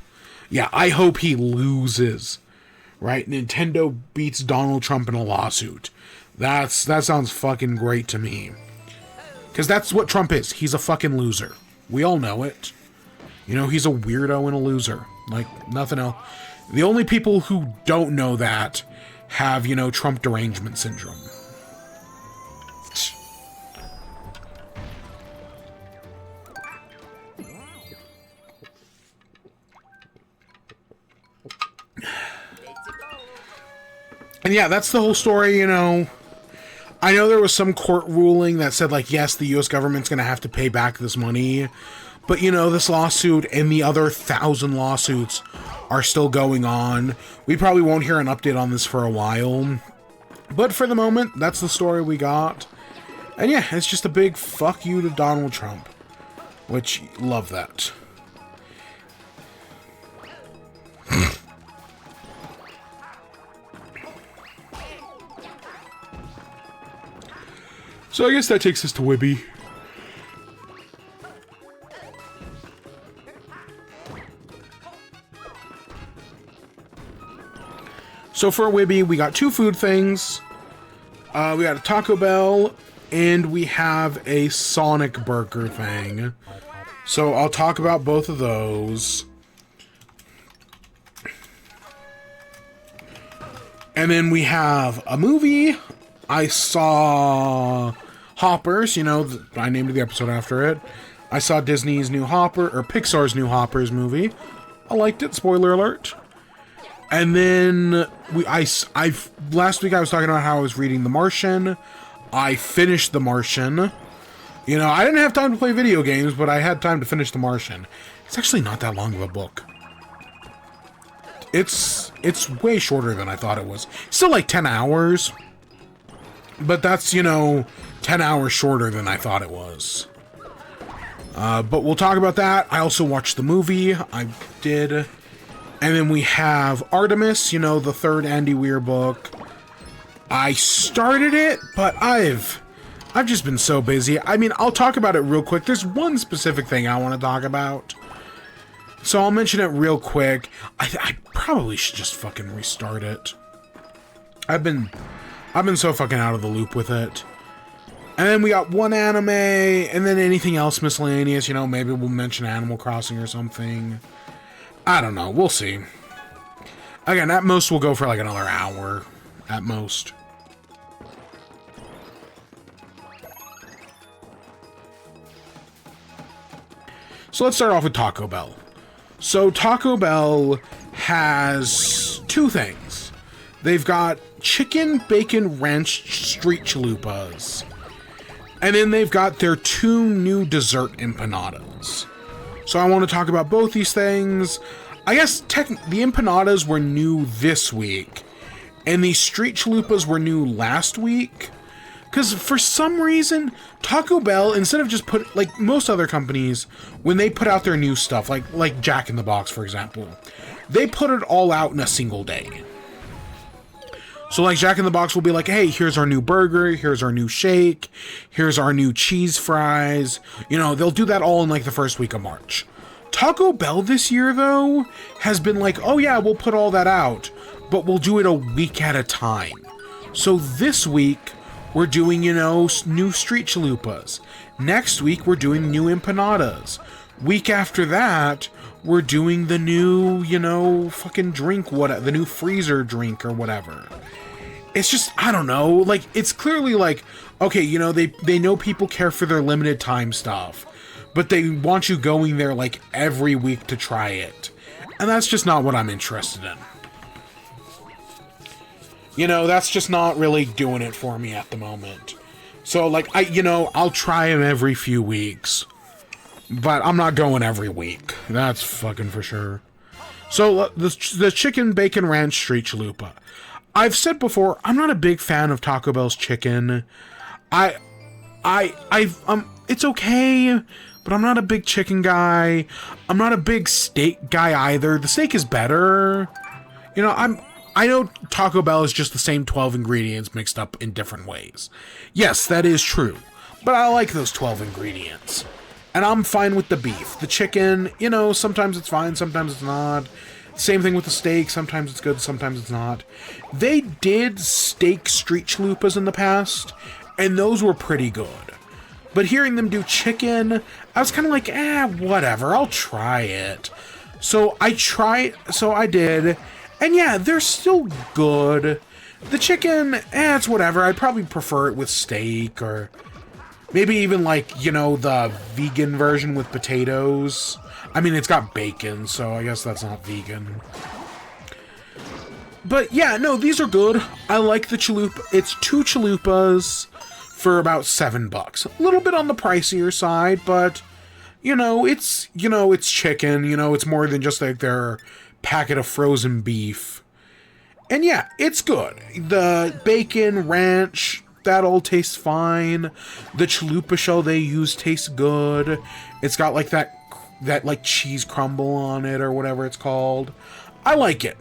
Yeah, I hope he loses. Right? Nintendo beats Donald Trump in a lawsuit. That sounds fucking great to me. Because that's what Trump is. He's a fucking loser. We all know it. You know, he's a weirdo and a loser. Like, nothing else. The only people who don't know that have, you know, Trump derangement syndrome. And yeah, that's the whole story, you know. I know there was some court ruling that said, like, yes, the U.S. government's going to have to pay back this money. But, you know, this lawsuit and the other 1,000 lawsuits are still going on. We probably won't hear an update on this for a while. But for the moment, that's the story we got. And yeah, it's just a big fuck you to Donald Trump. Which, love that. So I guess that takes us to WIBE. So for WIBE, we got two food things. We got a Taco Bell, and we have a Sonic Burger thing. So I'll talk about both of those. And then we have a movie. I saw Hoppers, you know, I named the episode after it. I saw Disney's new Hopper, or Pixar's new Hoppers movie. I liked it, spoiler alert. And then, last week I was talking about how I was reading The Martian. I finished The Martian. You know, I didn't have time to play video games, but I had time to finish The Martian. It's actually not that long of a book. It's way shorter than I thought it was. Still like 10 hours. But that's, you know, 10 hours shorter than I thought it was. But we'll talk about that. I also watched the movie. I did. And then we have Artemis, you know, the third Andy Weir book. I started it, but I've just been so busy. I mean, I'll talk about it real quick. There's one specific thing I want to talk about. So I'll mention it real quick. I probably should just fucking restart it. I've been so fucking out of the loop with it. And then we got one anime, and then anything else miscellaneous. You know, maybe we'll mention Animal Crossing or something. I don't know. We'll see. Again, at most we'll go for like another hour. At most. So let's start off with Taco Bell. So Taco Bell has two things. They've got chicken bacon ranch street chalupas. And then they've got their two new dessert empanadas. So I want to talk about both these things. I guess the empanadas were new this week. And the street chalupas were new last week. Because for some reason, Taco Bell, instead of just put, like most other companies, when they put out their new stuff, like Jack in the Box, for example, they put it all out in a single day. So like Jack in the Box will be like, hey, here's our new burger, here's our new shake, here's our new cheese fries. You know, they'll do that all in like the first week of March. Taco Bell this year, though, has been like, oh yeah, we'll put all that out, but we'll do it a week at a time. So this week, we're doing, you know, new street chalupas. Next week, we're doing new empanadas. Week after that, we're doing the new, you know, fucking drink, the new freezer drink or whatever. It's just, I don't know, like, it's clearly like, okay, you know, they know people care for their limited time stuff, but they want you going there, like, every week to try it. And that's just not what I'm interested in. You know, that's just not really doing it for me at the moment. So, like, I'll try them every few weeks. But I'm not going every week. That's fucking for sure. So, the chicken bacon ranch street chalupa. I've said before, I'm not a big fan of Taco Bell's chicken. It's okay, but I'm not a big chicken guy. I'm not a big steak guy either. The steak is better. You know, I know Taco Bell is just the same 12 ingredients mixed up in different ways. Yes, that is true. But I like those 12 ingredients. And I'm fine with the beef. The chicken, you know, sometimes it's fine, sometimes it's not. Same thing with the steak. Sometimes it's good, sometimes it's not. They did steak street chalupas in the past, and those were pretty good. But hearing them do chicken, I was kind of like, whatever, I'll try it. So I did. And yeah, they're still good. The chicken, it's whatever. I'd probably prefer it with steak, or maybe even like, you know, the vegan version with potatoes. I mean, it's got bacon, so I guess that's not vegan. But yeah, no, these are good. I like the chalupa. It's 2 chalupas for about $7. A little bit on the pricier side, but it's chicken. You know, it's more than just like their packet of frozen beef. And yeah, it's good. The bacon, ranch, that all tastes fine. The chalupa shell they use tastes good. It's got like that like cheese crumble on it or whatever it's called. I like it.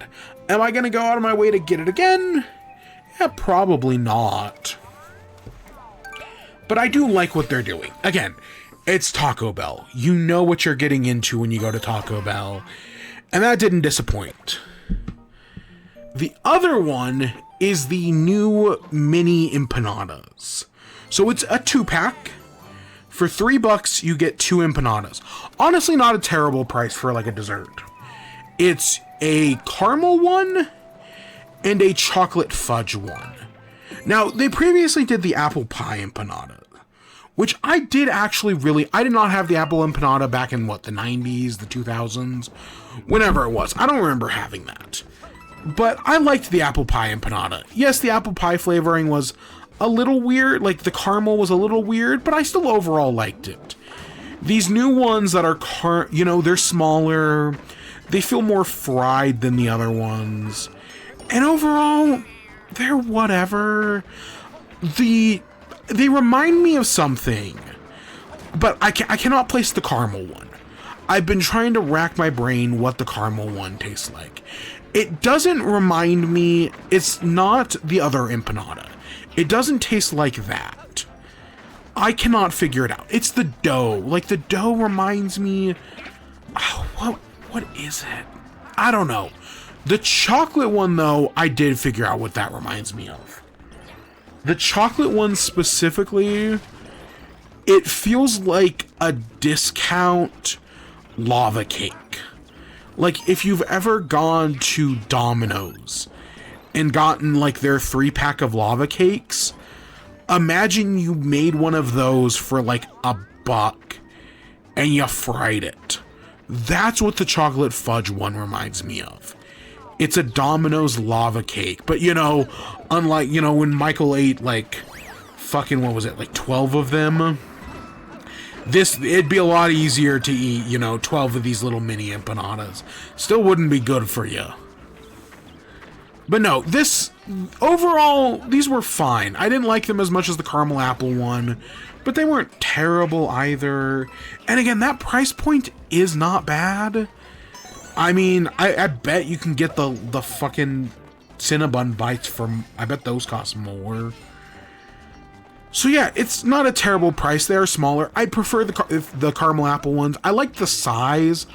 Am I gonna go out of my way to get it again? Yeah, probably not. But I do like what they're doing. Again, it's Taco Bell. You know what you're getting into when you go to Taco Bell. And that didn't disappoint. The other one is the new mini empanadas. So it's a 2-pack. For $3, you get 2 empanadas. Honestly, not a terrible price for like a dessert. It's a caramel one and a chocolate fudge one. Now, they previously did the apple pie empanada, which I did actually I did not have the apple empanada back in, the 90s, the 2000s, whenever it was. I don't remember having that. But I liked the apple pie empanada. Yes, the apple pie flavoring was a little weird, like the caramel was a little weird, but I still overall liked it. These new ones that are, they're smaller, they feel more fried than the other ones, and overall, they're whatever. They remind me of something, but I cannot place the caramel one. I've been trying to rack my brain what the caramel one tastes like. It doesn't remind me, it's not the other empanada. It doesn't taste like that. I cannot figure it out. It's the dough. Like, the dough reminds me... what is it? I don't know. The chocolate one, though, I did figure out what that reminds me of. The chocolate one specifically, it feels like a discount lava cake. Like, if you've ever gone to Domino's and gotten, like, their 3-pack of lava cakes, imagine you made one of those for, like, $1 and you fried it. That's what the chocolate fudge one reminds me of. It's a Domino's lava cake. But, unlike, when Michael ate, like, fucking, what was it, like 12 of them? It'd be a lot easier to eat, 12 of these little mini empanadas. Still wouldn't be good for you. But no, overall, these were fine. I didn't like them as much as the caramel apple one, but they weren't terrible either. And again, that price point is not bad. I mean, I bet you can get the fucking Cinnabon bites from, I bet those cost more. So yeah, it's not a terrible price. They are smaller. I prefer the caramel apple ones. I like the size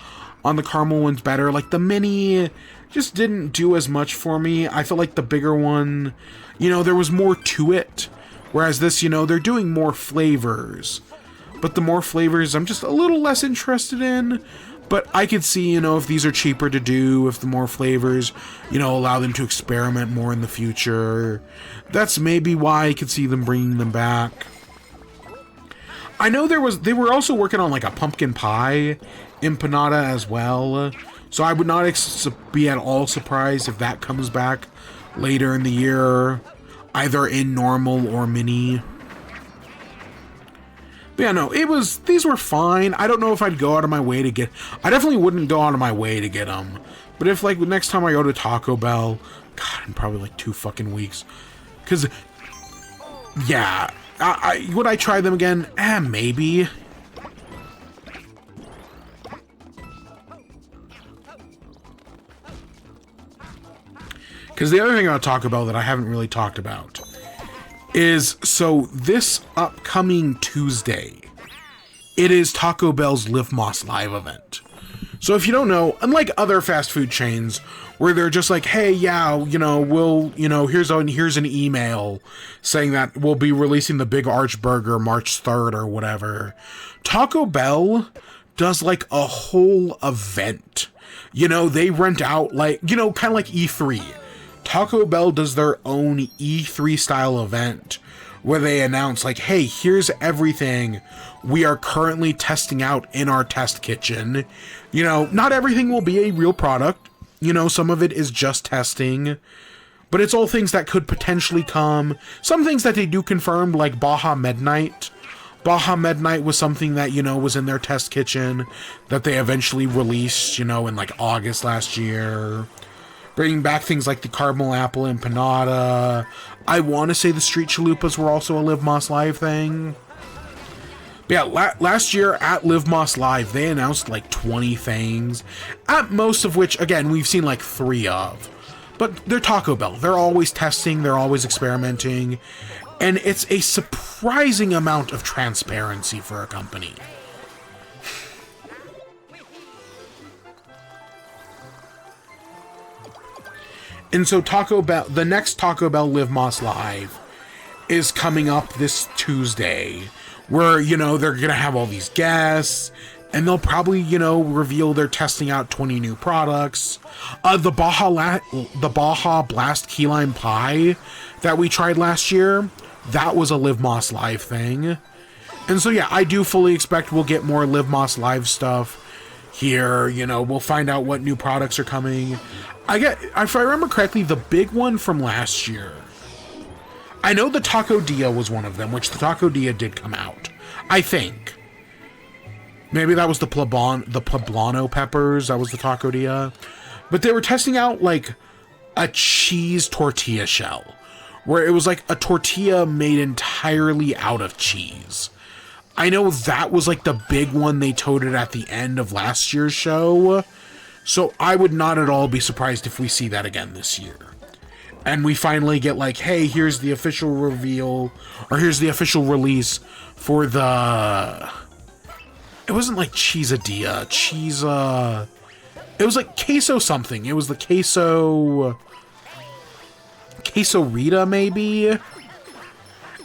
on the caramel ones better. Like the mini just didn't do as much for me. I feel like the bigger one, there was more to it. Whereas this, they're doing more flavors. But the more flavors, I'm just a little less interested in. But I could see, if these are cheaper to do, if the more flavors, allow them to experiment more in the future. That's maybe why I could see them bringing them back. I know they were also working on like a pumpkin pie empanada as well. So I would not be at all surprised if that comes back later in the year, either in normal or mini. But yeah, no, these were fine. I don't know if I'd go out of my way to get, I definitely wouldn't go out of my way to get them. But if like next time I go to Taco Bell, God, in probably like 2 fucking weeks. Cause yeah, would I try them again? Maybe. Cause the other thing about Taco Bell that I haven't really talked about is, so this upcoming Tuesday, it is Taco Bell's Live Más Live event. So if you don't know, unlike other fast food chains, where they're just like, hey, yeah, here's an email saying that we'll be releasing the Big Arch Burger March 3rd or whatever, Taco Bell does like a whole event. They rent out like, kind of like E3. Taco Bell does their own E3 style event where they announce like, hey, here's everything we are currently testing out in our test kitchen. Not everything will be a real product. Some of it is just testing, but it's all things that could potentially come. Some things that they do confirm, like Baja Midnight. Baja Midnight was something that, was in their test kitchen that they eventually released, in like August last year. Bringing back things like the caramel apple empanada. I want to say the street chalupas were also a Live Más Live thing. But yeah, last year at Live Más Live, they announced like 20 things. At most of which, again, we've seen like 3 of. But they're Taco Bell. They're always testing. They're always experimenting. And it's a surprising amount of transparency for a company. And so Taco Bell, the next Taco Bell Live Más Live is coming up this Tuesday, where, they're going to have all these guests, and they'll probably, reveal they're testing out 20 new products. The Baja Blast Key Lime Pie that we tried last year, that was a Live Más Live thing. And so, yeah, I do fully expect we'll get more Live Más Live stuff here. We'll find out what new products are coming. If I remember correctly, the big one from last year, I know the Taco Dia was one of them, which the Taco Dia did come out. I think. Maybe that was the poblano peppers, that was the Taco Dia. But they were testing out, like, a cheese tortilla shell, where it was like a tortilla made entirely out of cheese. I know that was, like, the big one they toted at the end of last year's show. So I would not at all be surprised if we see that again this year. And we finally get like, hey, here's the official reveal, or here's the official release for the... It wasn't like Cheesadilla. It was like queso something. It was the queso Rita, maybe?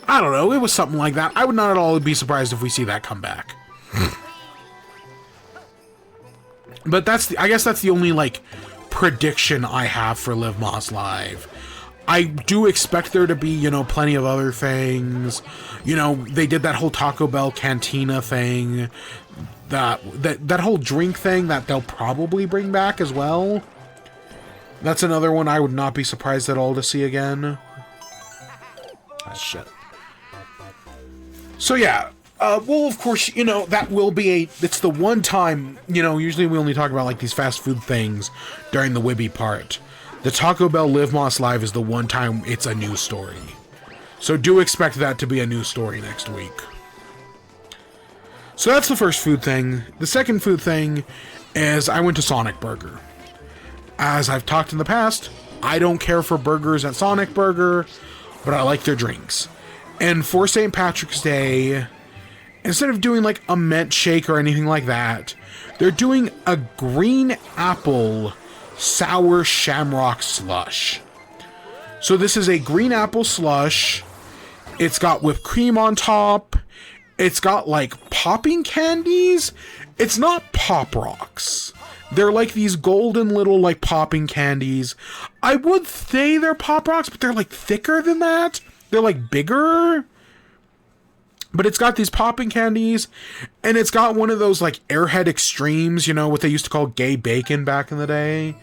I don't know. It was something like that. I would not at all be surprised if we see that come back. But I guess that's the only, like, prediction I have for Live Más Live. I do expect there to be, plenty of other things. They did that whole Taco Bell Cantina thing. That whole drink thing that they'll probably bring back as well. That's another one I would not be surprised at all to see again. Ah, shit. So, yeah. Well, of course, that will be it's the one time, usually we only talk about, like, these fast food things during the WIBE part. The Taco Bell Live Moss Live is the one time it's a news story. So do expect that to be a news story next week. So that's the first food thing. The second food thing is I went to Sonic Burger. As I've talked in the past, I don't care for burgers at Sonic Burger, but I like their drinks. And for St. Patrick's Day, instead of doing like a mint shake or anything like that, they're doing a green apple sour Shamrock slush. So this is a green apple slush. It's got whipped cream on top. It's got like popping candies. It's not Pop Rocks. They're like these golden little like popping candies. I would say they're Pop Rocks, but they're like thicker than that. They're like bigger. But it's got these popping candies, and it's got one of those like Airhead Extremes, you know, what they used to call gay bacon back in the day.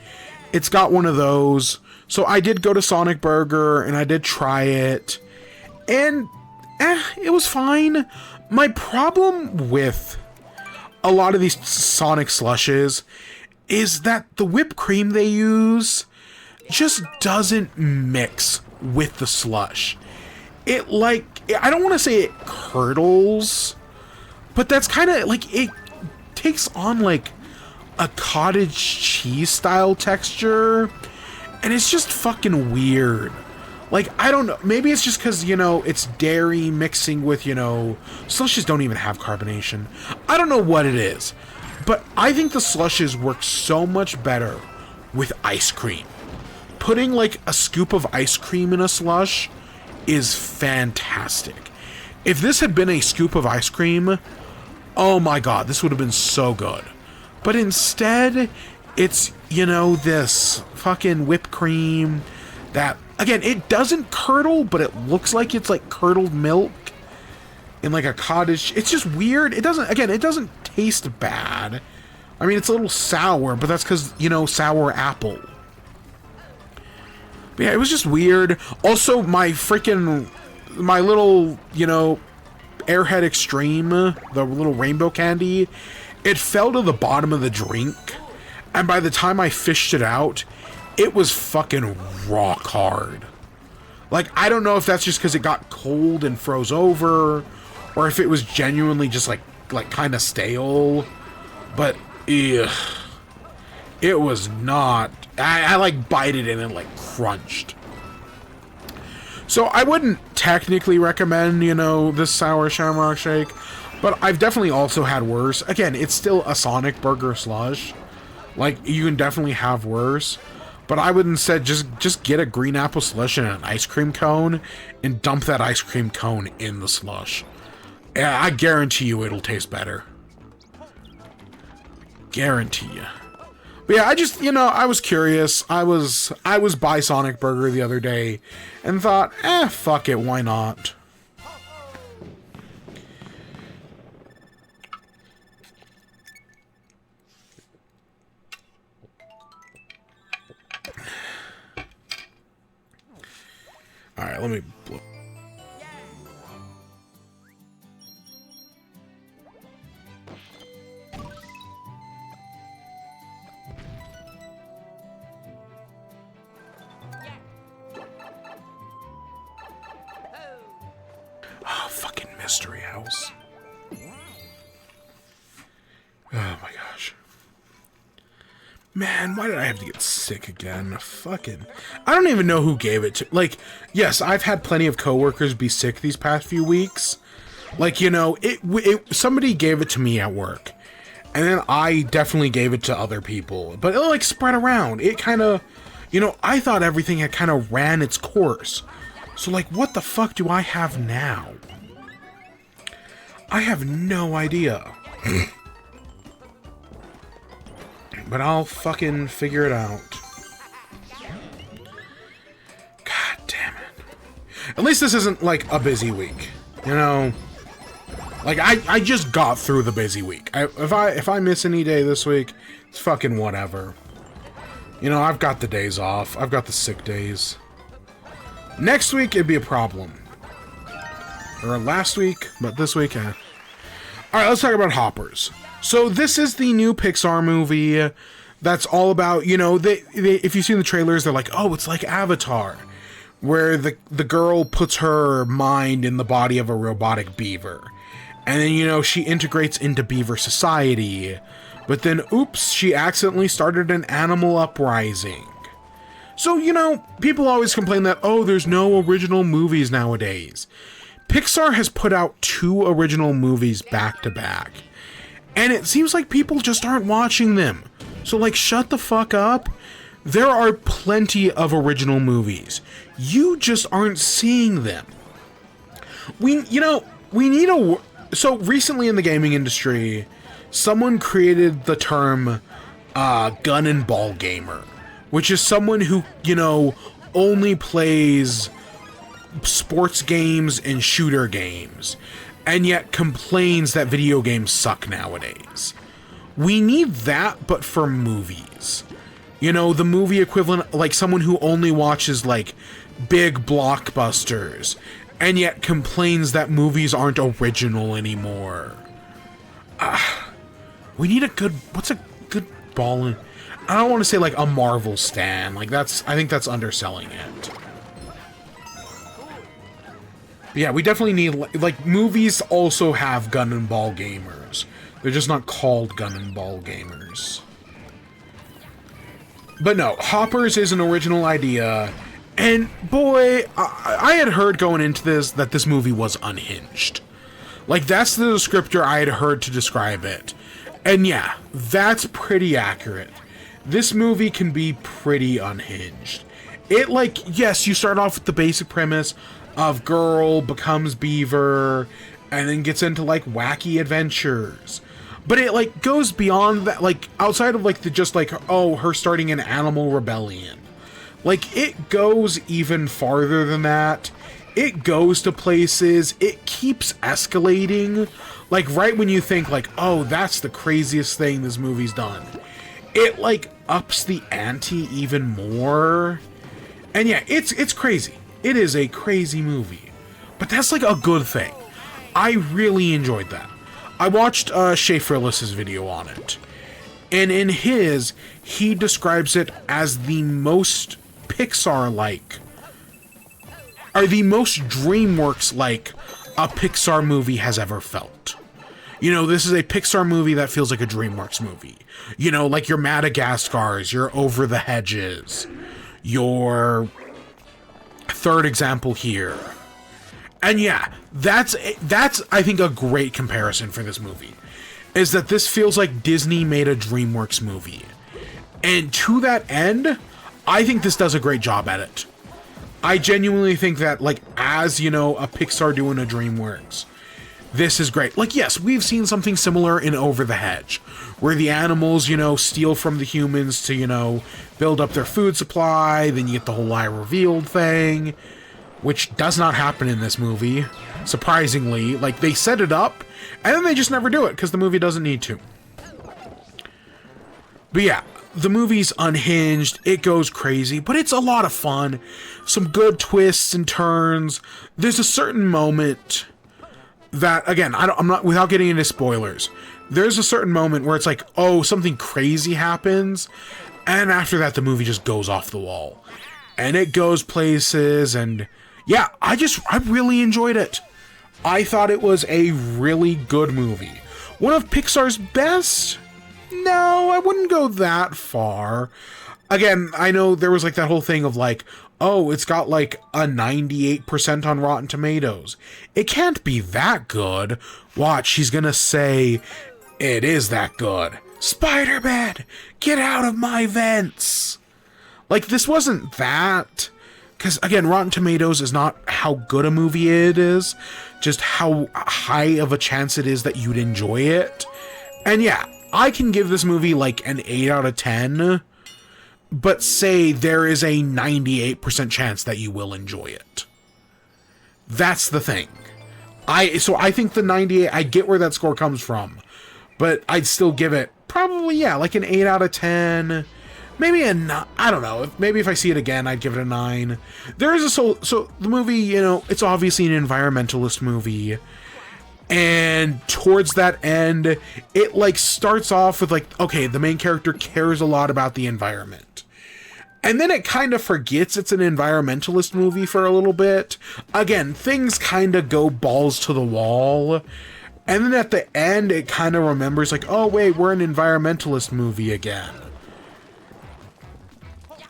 It's got one of those. So I did go to Sonic Burger, and I did try it. And, it was fine. My problem with a lot of these Sonic slushes is that the whipped cream they use just doesn't mix with the slush. It like, I don't want to say it curdles, but that's kind of like, it takes on like a cottage cheese style texture, and it's just fucking weird. Like, I don't know, maybe it's just because, you know, it's dairy mixing with, you know, slushes don't even have carbonation. I don't know what it is, but I think the slushes work so much better with ice cream. Putting like a scoop of ice cream in a slush is fantastic. If this had been a scoop of ice cream, oh my god, this would have been so good. But instead, it's, you know, this fucking whipped cream that, again, it doesn't curdle, but it looks like it's like curdled milk in like a cottage. It's just weird. It doesn't taste bad. I mean, it's a little sour, but that's because, you know, sour apple. But yeah, it was just weird. Also, my little, you know, Airhead Extreme, the little rainbow candy, it fell to the bottom of the drink. And by the time I fished it out, it was fucking rock hard. Like, I don't know if that's just because it got cold and froze over, or if it was genuinely just like kind of stale. But, ugh. It was not... I like bite it in and like crunched. So I wouldn't technically recommend, you know, this sour Shamrock shake, but I've definitely also had worse. Again, it's still a Sonic Burger slush. Like, you can definitely have worse. But I would instead just get a green apple slush and an ice cream cone and dump that ice cream cone in the slush. Yeah, I guarantee you it'll taste better. Guarantee you. But yeah, I just, you know, I was curious. I was by Sonic Burger the other day and thought, fuck it, why not? Alright, let me blow. Oh, fucking Mystery House. Oh my gosh. Man, why did I have to get sick again? Fucking... I don't even know who gave it to... Like, yes, I've had plenty of coworkers be sick these past few weeks. Like, you know, somebody gave it to me at work. And then I definitely gave it to other people. But it, like, spread around. It kind of... You know, I thought everything had kind of ran its course. So, like, what the fuck do I have now? I have no idea. But I'll fucking figure it out. God damn it. At least this isn't, like, a busy week. You know? Like, I just got through the busy week. If I miss any day this week, it's fucking whatever. You know, I've got the days off. I've got the sick days. Next week, it'd be a problem. Or last week, but this week, Alright, let's talk about Hoppers. So this is the new Pixar movie that's all about, you know, they if you see in the trailers, they're like, oh, it's like Avatar, where the girl puts her mind in the body of a robotic beaver. And then, you know, she integrates into beaver society. But then, oops, she accidentally started an animal uprising. So, you know, people always complain that, oh, there's no original movies nowadays. Pixar has put out 2 original movies back to back. And it seems like people just aren't watching them. So, like, shut the fuck up. There are plenty of original movies. You just aren't seeing them. We need a... So, recently in the gaming industry, someone created the term gun and ball gamer, which is someone who, you know, only plays sports games and shooter games, and yet complains that video games suck nowadays. We need that, but for movies. You know, the movie equivalent, like someone who only watches, like, big blockbusters, and yet complains that movies aren't original anymore. We need a good... What's a good ball in... I don't want to say, like, a Marvel stan. Like, that's... I think that's underselling it. But yeah, we definitely need... Like, movies also have gun and ball gamers. They're just not called gun and ball gamers. But no, Hoppers is an original idea... And, boy, I had heard going into this that this movie was unhinged. Like, that's the descriptor I had heard to describe it. And yeah, that's pretty accurate. This movie can be pretty unhinged. It, like, yes, you start off with the basic premise of girl becomes beaver, and then gets into, like, wacky adventures. But it, like, goes beyond that, like, outside of, like, the just, like, oh, her starting an animal rebellion. Like, it goes even farther than that. It goes to places. It keeps escalating. Like, right when you think, like, oh, that's the craziest thing this movie's done. It, like, ups the ante even more. And yeah, it's crazy. It is a crazy movie. But that's, like, a good thing. I really enjoyed that. I watched Shay Frillis's video on it. And in his, he describes it as the most Pixar-like, or the most DreamWorks-like a Pixar movie has ever felt. You know, this is a Pixar movie that feels like a DreamWorks movie. You know, like your Madagascars, your Over the Hedges, your third example here. And yeah, that's I think a great comparison for this movie. Is that this feels like Disney made a DreamWorks movie. And to that end, I think this does a great job at it. I genuinely think that, like, as, you know, a Pixar doing a DreamWorks, this is great. Like, yes, we've seen something similar in Over the Hedge, where the animals, you know, steal from the humans to, you know, build up their food supply, then you get the whole lie revealed thing, which does not happen in this movie, surprisingly. Like, they set it up, and then they just never do it, because the movie doesn't need to. But yeah, the movie's unhinged, it goes crazy, but it's a lot of fun. Some good twists and turns. There's a certain moment that, again, I'm not, without getting into spoilers, there's a certain moment where it's like, oh, something crazy happens, and after that, the movie just goes off the wall. And it goes places, and yeah, I really enjoyed it. I thought it was a really good movie. One of Pixar's best? No, I wouldn't go that far. Again, I know there was like that whole thing of like, oh, it's got like a 98% on Rotten Tomatoes. It can't be that good. Watch, he's gonna say, it is that good. Spider-Man, get out of my vents. Like, this wasn't that. Because, again, Rotten Tomatoes is not how good a movie it is, just how high of a chance it is that you'd enjoy it. And yeah, I can give this movie like an 8 out of 10, but say there is a 98% chance that you will enjoy it. That's the thing. So I think the 98, I get where that score comes from, but I'd still give it probably, yeah, like an 8 out of 10. Maybe a 9, I don't know. Maybe if I see it again, I'd give it a 9. There is so the movie, you know, it's obviously an environmentalist movie. And towards that end, it like starts off with like, okay, the main character cares a lot about the environment. And then it kind of forgets it's an environmentalist movie for a little bit. Again, things kind of go balls to the wall. And then at the end, it kind of remembers like, oh wait, we're an environmentalist movie again.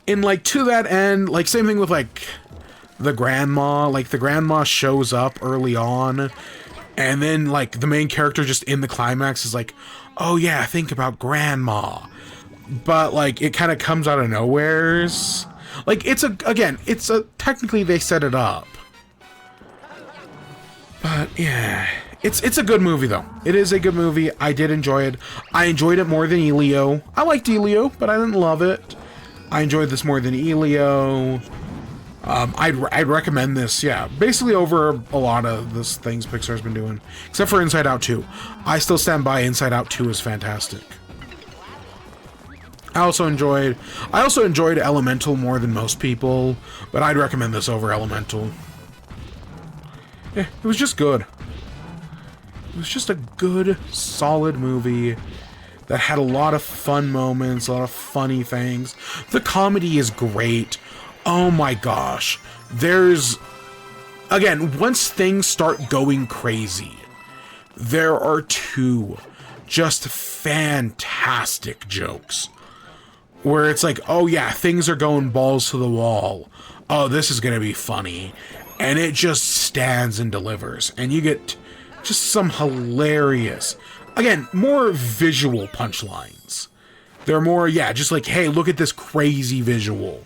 And like to that end, like same thing with like the grandma. Like the grandma shows up early on. And then, like, the main character just in the climax is like, oh yeah, think about grandma. But, like, it kind of comes out of nowheres. Like, technically they set it up. But, yeah. It's a good movie, though. It is a good movie. I did enjoy it. I enjoyed it more than Elio. I liked Elio, but I didn't love it. I enjoyed this more than Elio. I'd recommend this, yeah, basically over a lot of the things Pixar's been doing, except for Inside Out 2. I still stand by Inside Out 2 is fantastic. I also enjoyed Elemental more than most people, but I'd recommend this over Elemental. Yeah, it was just good. It was just a good, solid movie that had a lot of fun moments, a lot of funny things. The comedy is great. Oh my gosh. Again, once things start going crazy, there are two just fantastic jokes where it's like, oh yeah, things are going balls to the wall. Oh, this is gonna be funny. And it just stands and delivers. And you get just some hilarious, again, more visual punchlines. They're more, yeah, just like, hey, look at this crazy visual.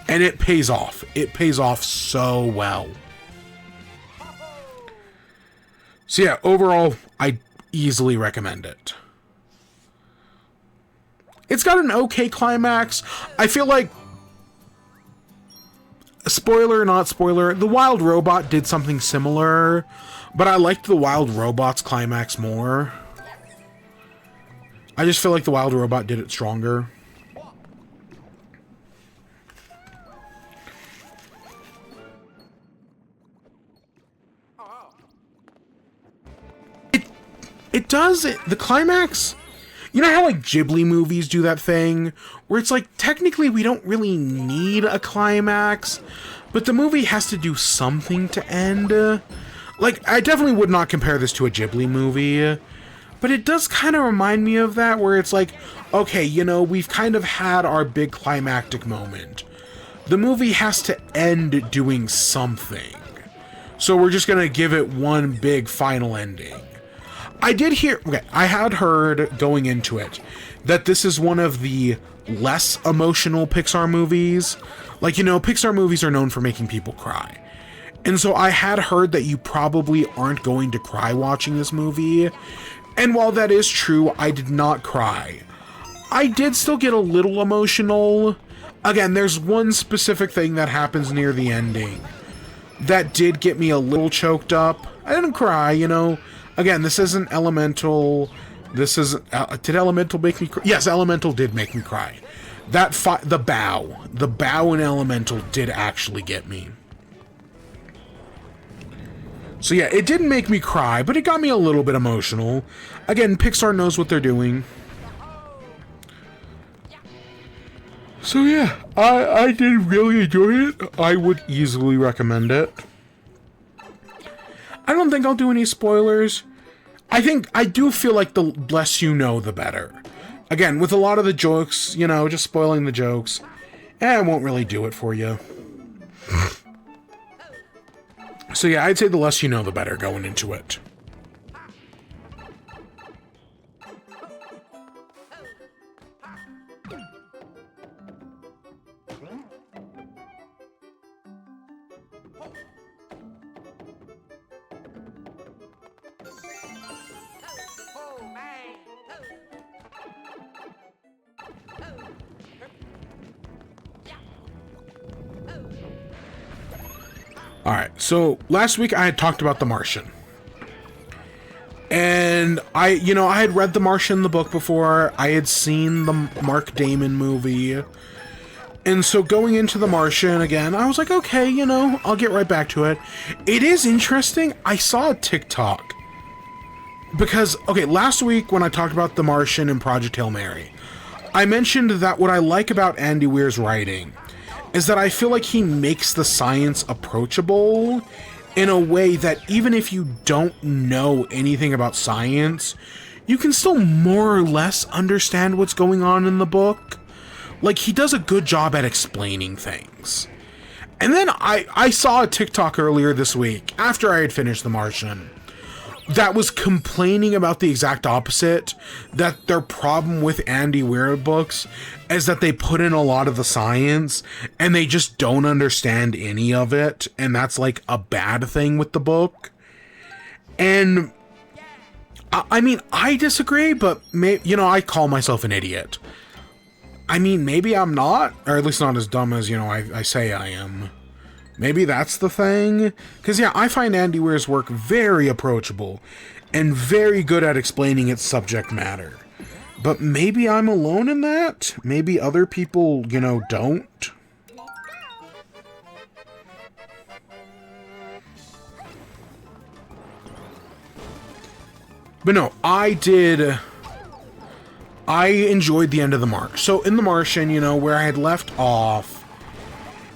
And it pays off. It pays off so well. So yeah, overall, I easily recommend it. It's got an okay climax. I feel like, spoiler or not spoiler, the Wild Robot did something similar, but I liked the Wild Robot's climax more. I just feel like the Wild Robot did it stronger. It does it. The climax, you know how like Ghibli movies do that thing where it's like technically we don't really need a climax, but the movie has to do something to end. Like, I definitely would not compare this to a Ghibli movie, but it does kind of remind me of that where it's like, okay, you know, we've kind of had our big climactic moment. The movie has to end doing something. So we're just gonna give it one big final ending. I had heard going into it that this is one of the less emotional Pixar movies. Like, you know, Pixar movies are known for making people cry. And so I had heard that you probably aren't going to cry watching this movie. And while that is true, I did not cry. I did still get a little emotional. Again, there's one specific thing that happens near the ending that did get me a little choked up. I didn't cry, you know. Again, this isn't Elemental. This isn't... did Elemental make me cry? Yes, Elemental did make me cry. The bow in Elemental did actually get me. So yeah, it didn't make me cry, but it got me a little bit emotional. Again, Pixar knows what they're doing. So yeah, I did really enjoy it. I would easily recommend it. I don't think I'll do any spoilers. I do feel like the less you know, the better. Again, with a lot of the jokes, you know, just spoiling the jokes, I won't really do it for you. So yeah, I'd say the less you know, the better going into it. Alright, so last week I had talked about The Martian. And I had read The Martian, the book, before. I had seen the Mark Damon movie. And so going into The Martian again, I was like, okay, you know, I'll get right back to it. It is interesting. I saw a TikTok Because, okay, last week when I talked about The Martian and Project Hail Mary, I mentioned that what I like about Andy Weir's writing is that I feel like he makes the science approachable in a way that even if you don't know anything about science, you can still more or less understand what's going on in the book. Like, he does a good job at explaining things. And then I saw a TikTok earlier this week, after I had finished The Martian, that was complaining about the exact opposite, that their problem with Andy Weir books is that they put in a lot of the science and they just don't understand any of it, and that's like a bad thing with the book. And I mean, I disagree, but I call myself an idiot. I mean, maybe I'm not, or at least not as dumb as, I say I am. Maybe that's the thing. Because, yeah, I find Andy Weir's work very approachable and very good at explaining its subject matter. But maybe I'm alone in that? Maybe other people, don't? But no, I enjoyed the end of The March. So in The Martian, where I had left off,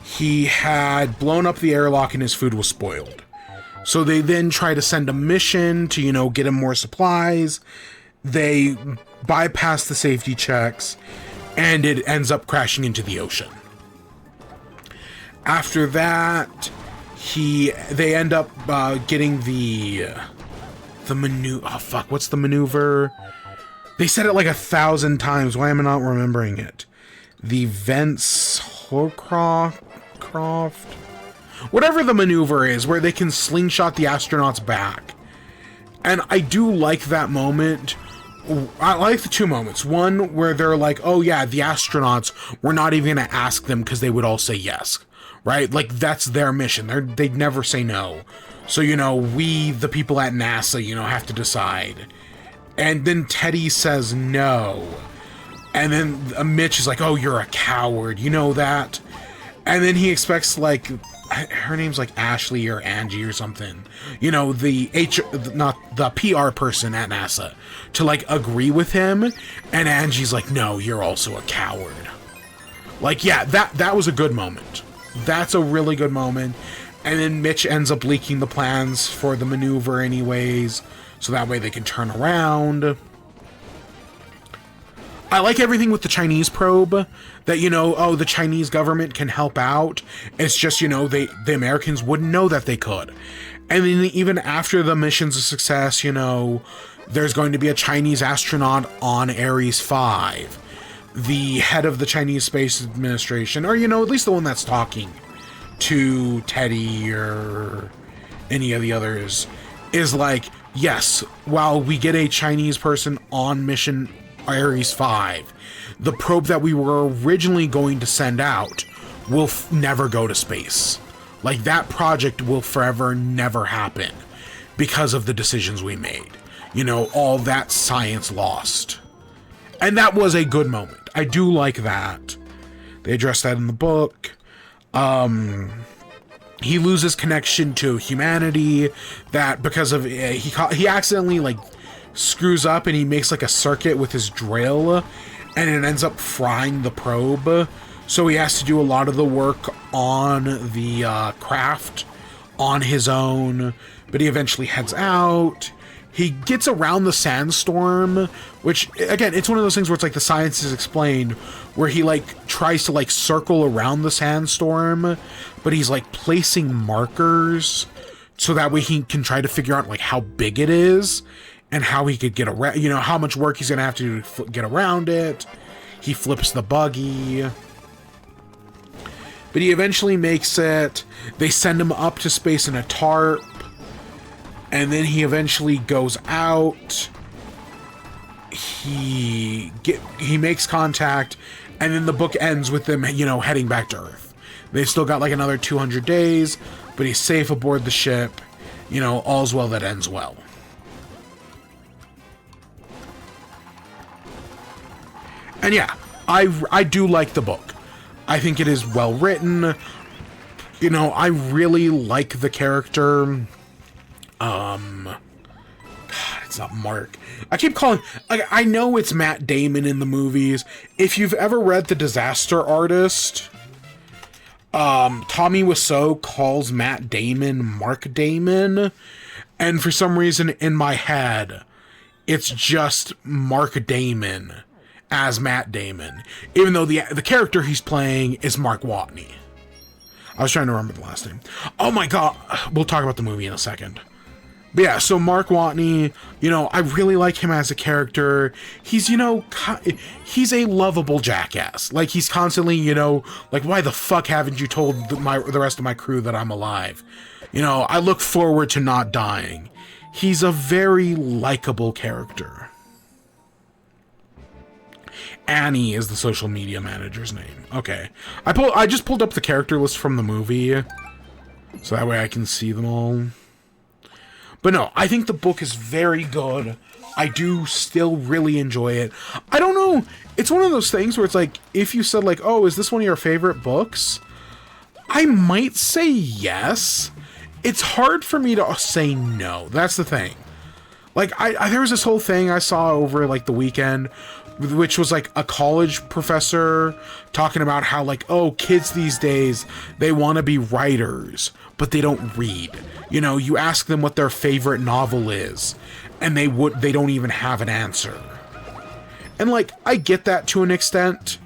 he had blown up the airlock and his food was spoiled. So they then try to send a mission to, get him more supplies. They bypass the safety checks, and it ends up crashing into the ocean. After that, they end up getting the maneuver. Oh fuck, what's the maneuver? They said it like 1,000 times. Why am I not remembering it? The Vents Horcroft? Whatever the maneuver is, where they can slingshot the astronauts back. And I do like that moment. I like the two moments. One where they're like, oh yeah, the astronauts, we're not even going to ask them because they would all say yes. Right? Like, that's their mission. They'd never say no. So, we, the people at NASA, have to decide. And then Teddy says no. And then Mitch is like, oh, you're a coward. You know that? And then he expects, like, her name's like Ashley or Angie or something. Not the PR person at NASA, to, like, agree with him. And Angie's like, no, you're also a coward. Like, yeah, that was a good moment. That's a really good moment. And then Mitch ends up leaking the plans for the maneuver anyways, so that way they can turn around. I like everything with the Chinese probe, that, the Chinese government can help out. It's just, the Americans wouldn't know that they could. And then even after the mission's a success, there's going to be a Chinese astronaut on Ares 5. The head of the Chinese Space Administration, or, at least the one that's talking to Teddy or any of the others, is like, yes, while we get a Chinese person on mission Ares 5, the probe that we were originally going to send out will never go to space. Like, that project will forever never happen because of the decisions we made. All that science lost. And that was a good moment. I do like that. They address that in the book. He loses connection to humanity, that because of he accidentally, like, screws up and he makes like a circuit with his drill and it ends up frying the probe. So he has to do a lot of the work on the craft on his own, but he eventually heads out. He gets around the sandstorm, which, again, it's one of those things where it's like the science is explained, where he, like, tries to, like, circle around the sandstorm, but he's, like, placing markers so that way he can try to figure out, like, how big it is and how he could get around, how much work he's going to have to do to get around it. He flips the buggy. But he eventually makes it. They send him up to space in a tarp. And then he eventually goes out. He makes contact, and then the book ends with them, heading back to Earth. They've still got like another 200 days, but he's safe aboard the ship. All's well that ends well. And yeah, I do like the book. I think it is well written. I really like the character. God, it's not Mark. I keep calling, like, I know it's Matt Damon in the movies. If you've ever read The Disaster Artist, Tommy Wiseau calls Matt Damon Mark Damon, and for some reason in my head, it's just Mark Damon as Matt Damon, even though the character he's playing is Mark Watney. I was trying to remember the last name. Oh my god, we'll talk about the movie in a second. But yeah, so Mark Watney, you know, I really like him as a character. He's, you know, he's a lovable jackass. Like, he's constantly, you know, like, why the fuck haven't you told the rest of my crew that I'm alive? You know, I look forward to not dying. He's a very likable character. Annie is the social media manager's name. Okay. I just pulled up the character list from the movie, so that way I can see them all. But no, I think the book is very good. I do still really enjoy it. I don't know. It's one of those things where it's like, if you said like, oh, is this one of your favorite books? I might say yes. It's hard for me to say no. That's the thing. Like, there was this whole thing I saw over like the weekend, which was like a college professor talking about how like, oh, kids these days, they want to be writers, but they don't read. You know, you ask them what their favorite novel is, and they don't even have an answer. And like, I get that to an extent,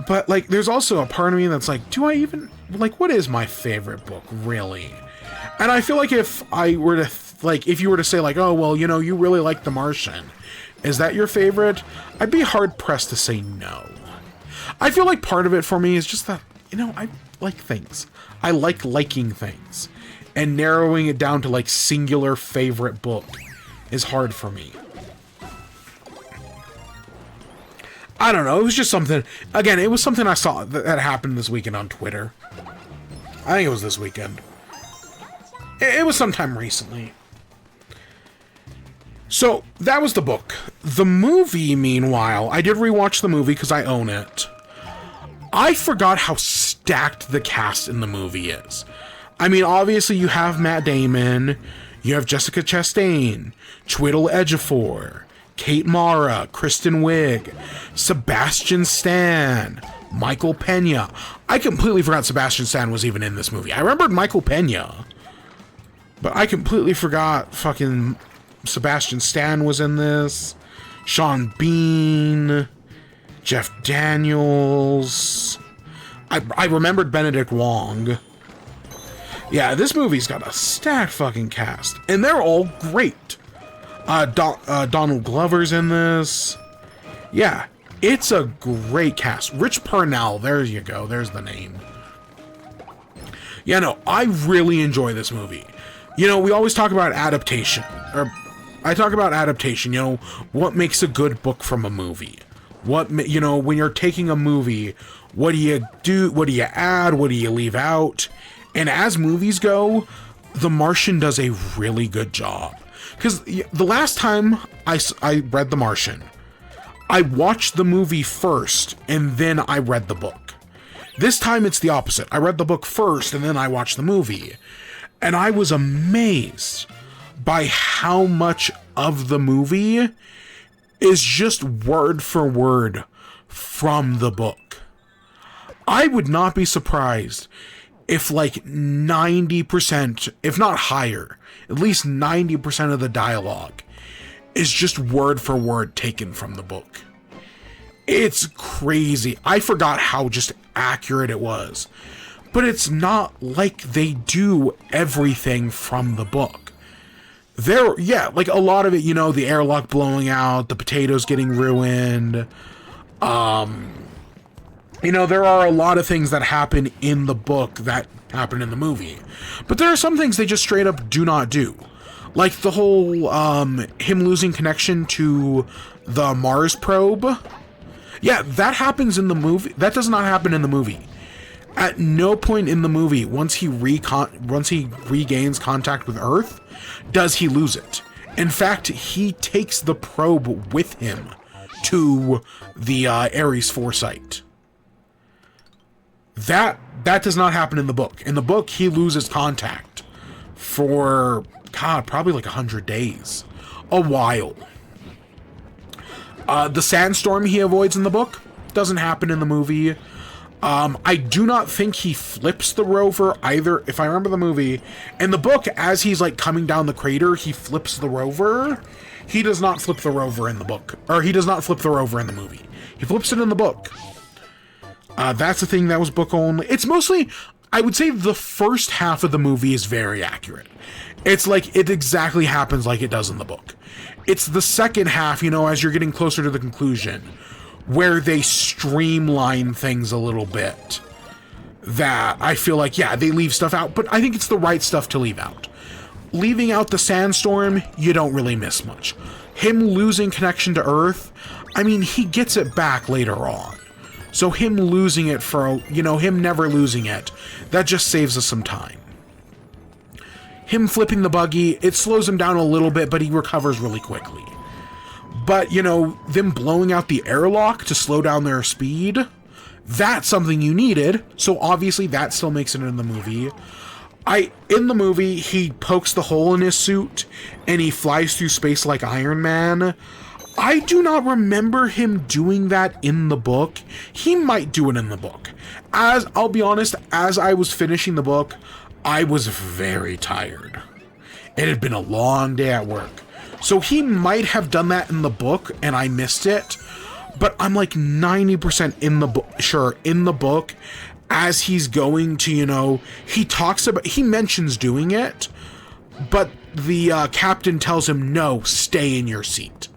but like, there's also a part of me that's like, do I even, like, what is my favorite book, really? And I feel like if I were to, if you were to say like, oh, well, you know, you really like The Martian, is that your favorite? I'd be hard-pressed to say no. I feel like part of it for me is just that, you know, I like things. I like liking things. And narrowing it down to, like, singular favorite book is hard for me. I don't know, it was just something... Again, it was something I saw that happened this weekend on Twitter. I think it was this weekend. It was sometime recently. So, that was the book. The movie, meanwhile, I did rewatch the movie because I own it. I forgot how stacked the cast in the movie is. I mean, obviously you have Matt Damon, you have Jessica Chastain, Chiwetel Ejiofor, Kate Mara, Kristen Wiig, Sebastian Stan, Michael Pena. I completely forgot Sebastian Stan was even in this movie. I remembered Michael Pena, but I completely forgot fucking Sebastian Stan was in this. Sean Bean, Jeff Daniels. I remembered Benedict Wong. Yeah, this movie's got a stacked fucking cast, and they're all great. Donald Glover's in this. Yeah, it's a great cast. Rich Purnell, there you go, there's the name. Yeah, no, I really enjoy this movie. You know, we always talk about adaptation, or I talk about adaptation, you know, what makes a good book from a movie. What, you know, when you're taking a movie, what do you do, what do you add, what do you leave out? And as movies go, The Martian does a really good job. Because the last time I read The Martian, I watched the movie first, and then I read the book. This time it's the opposite. I read the book first, and then I watched the movie. And I was amazed by how much of the movie is just word for word from the book. I would not be surprised if like 90%, if not higher, at least 90% of the dialogue is just word for word taken from the book. It's crazy. I forgot how just accurate it was. But it's not like they do everything from the book. Yeah, like a lot of it, you know, the airlock blowing out, the potatoes getting ruined. You know, there are a lot of things that happen in the book that happen in the movie. But there are some things they just straight up do not do. Like the whole, him losing connection to the Mars probe. Yeah, that happens in the movie. That does not happen in the movie. At no point in the movie, once he regains contact with Earth, does he lose it. In fact, he takes the probe with him to the Ares 4 site. That does not happen in the book. In the book, he loses contact for, God, probably like 100 days. a while. The sandstorm he avoids in the book doesn't happen in the movie. I do not think he flips the rover either. If I remember the movie, in the book, as he's like coming down the crater, he flips the rover. He does not flip the rover in the book, or he does not flip the rover in the movie. He flips it in the book. That's the thing that was book only. It's mostly, I would say the first half of the movie is very accurate. It's like, it exactly happens like it does in the book. It's the second half, you know, as you're getting closer to the conclusion, where they streamline things a little bit, that I feel like, yeah, they leave stuff out, but I think it's the right stuff to leave out. Leaving out the sandstorm, you don't really miss much. Him losing connection to Earth, I mean, he gets it back later on. So him losing it for, you know, him never losing it, that just saves us some time. Him flipping the buggy, it slows him down a little bit, but he recovers really quickly. But, you know, them blowing out the airlock to slow down their speed, that's something you needed, so obviously that still makes it in the movie. In the movie, he pokes the hole in his suit, and he flies through space like Iron Man. I do not remember him doing that in the book. He might do it in the book. I'll be honest, as I was finishing the book, I was very tired. It had been a long day at work. So he might have done that in the book, and I missed it. But I'm like 90% in the book, sure, in the book, as he's going to, you know, he mentions doing it, but the captain tells him, no, stay in your seat.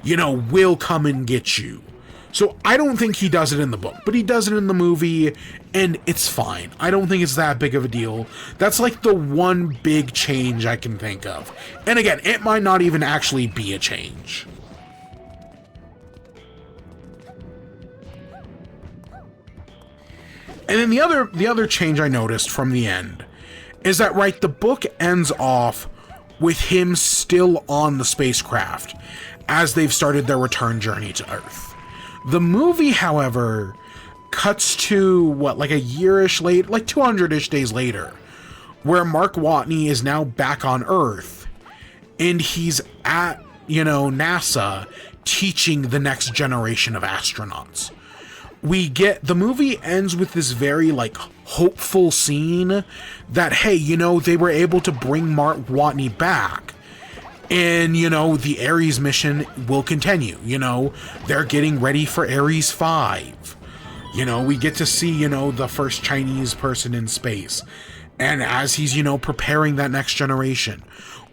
You know, we'll come and get you. So I don't think he does it in the book, but he does it in the movie, and it's fine. I don't think it's that big of a deal. That's like the one big change I can think of. And again, it might not even actually be a change. And then the other change I noticed from the end is that, right, the book ends off with him still on the spacecraft as they've started their return journey to Earth. The movie, however, cuts to, what, like a year-ish later, like 200-ish days later, where Mark Watney is now back on Earth, and he's at, you know, NASA teaching the next generation of astronauts. The movie ends with this very, like, hopeful scene that, hey, you know, they were able to bring Mark Watney back. And, you know, the Ares mission will continue. You know, they're getting ready for Ares 5. You know, we get to see, you know, the first Chinese person in space. And as he's, you know, preparing that next generation,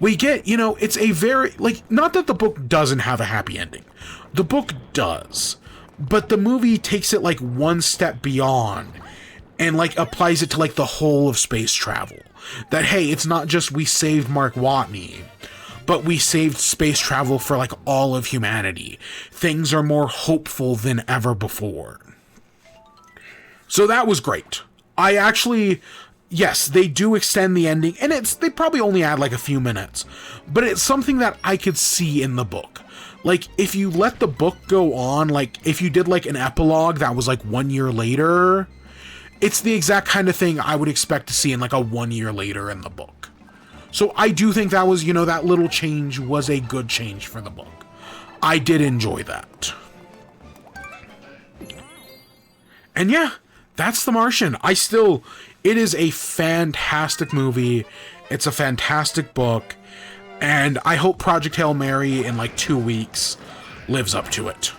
we get, you know, it's a very, like, not that the book doesn't have a happy ending. The book does. But the movie takes it, like, one step beyond and, like, applies it to, like, the whole of space travel. That, hey, it's not just we saved Mark Watney, but we saved space travel for, like, all of humanity. Things are more hopeful than ever before. So that was great. I actually, yes, they do extend the ending, and they probably only add, like, a few minutes, but it's something that I could see in the book. Like, if you let the book go on, like, if you did, like, an epilogue that was, like, 1 year later, it's the exact kind of thing I would expect to see in, like, a 1 year later in the book. So I do think that was, you know, that little change was a good change for the book. I did enjoy that. And yeah, that's The Martian. It is a fantastic movie. It's a fantastic book. And I hope Project Hail Mary in like 2 weeks lives up to it.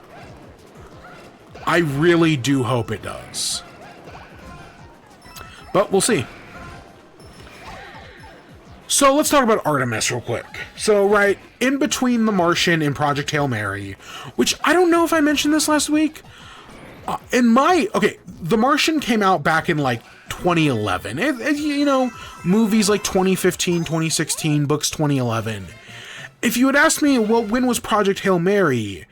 I really do hope it does. But we'll see. So let's talk about Artemis real quick. So, right, in between The Martian and Project Hail Mary, which I don't know if I mentioned this last week. The Martian came out back in like 2011. You know, movies like 2015, 2016, books 2011. If you had asked me, well, when was Project Hail Mary?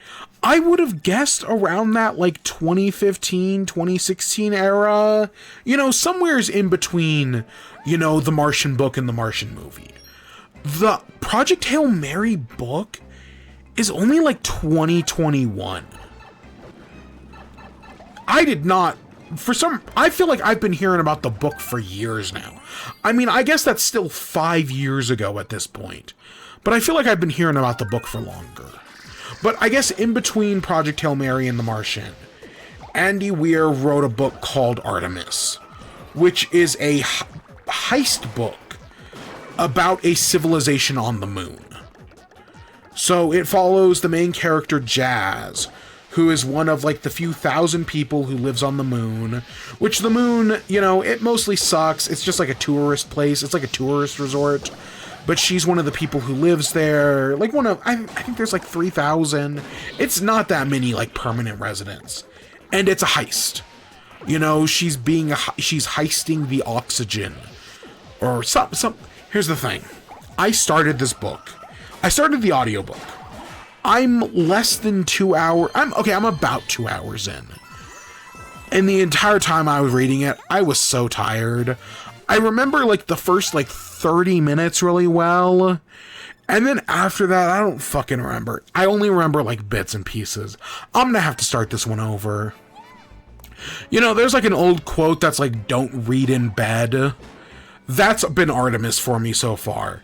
I would have guessed around that like 2015, 2016 era. You know, somewhere's in between, you know, the Martian book and the Martian movie. The Project Hail Mary book is only like 2021. I did not I feel like I've been hearing about the book for years now. I mean, I guess that's still 5 years ago at this point. But I feel like I've been hearing about the book for longer. But I guess in between Project Hail Mary and The Martian, Andy Weir wrote a book called Artemis, which is a heist book about a civilization on the moon. So it follows the main character, Jazz, who is one of, like, the few thousand people who lives on the moon, which the moon, you know, it mostly sucks. It's just like a tourist place. It's like a tourist resort. But she's one of the people who lives there. Like, I think there's like 3,000. It's not that many, like, permanent residents. And it's a heist. You know, she's heisting the oxygen. Or here's the thing. I started this book. I started the audiobook. I'm less than 2 hours. I'm about 2 hours in. And the entire time I was reading it, I was so tired. I remember, like, the first, like, 30 minutes really well. And then after that, I don't fucking remember. I only remember, like, bits and pieces. I'm gonna have to start this one over. You know, there's, like, an old quote that's like, don't read in bed. That's been Artemis for me so far.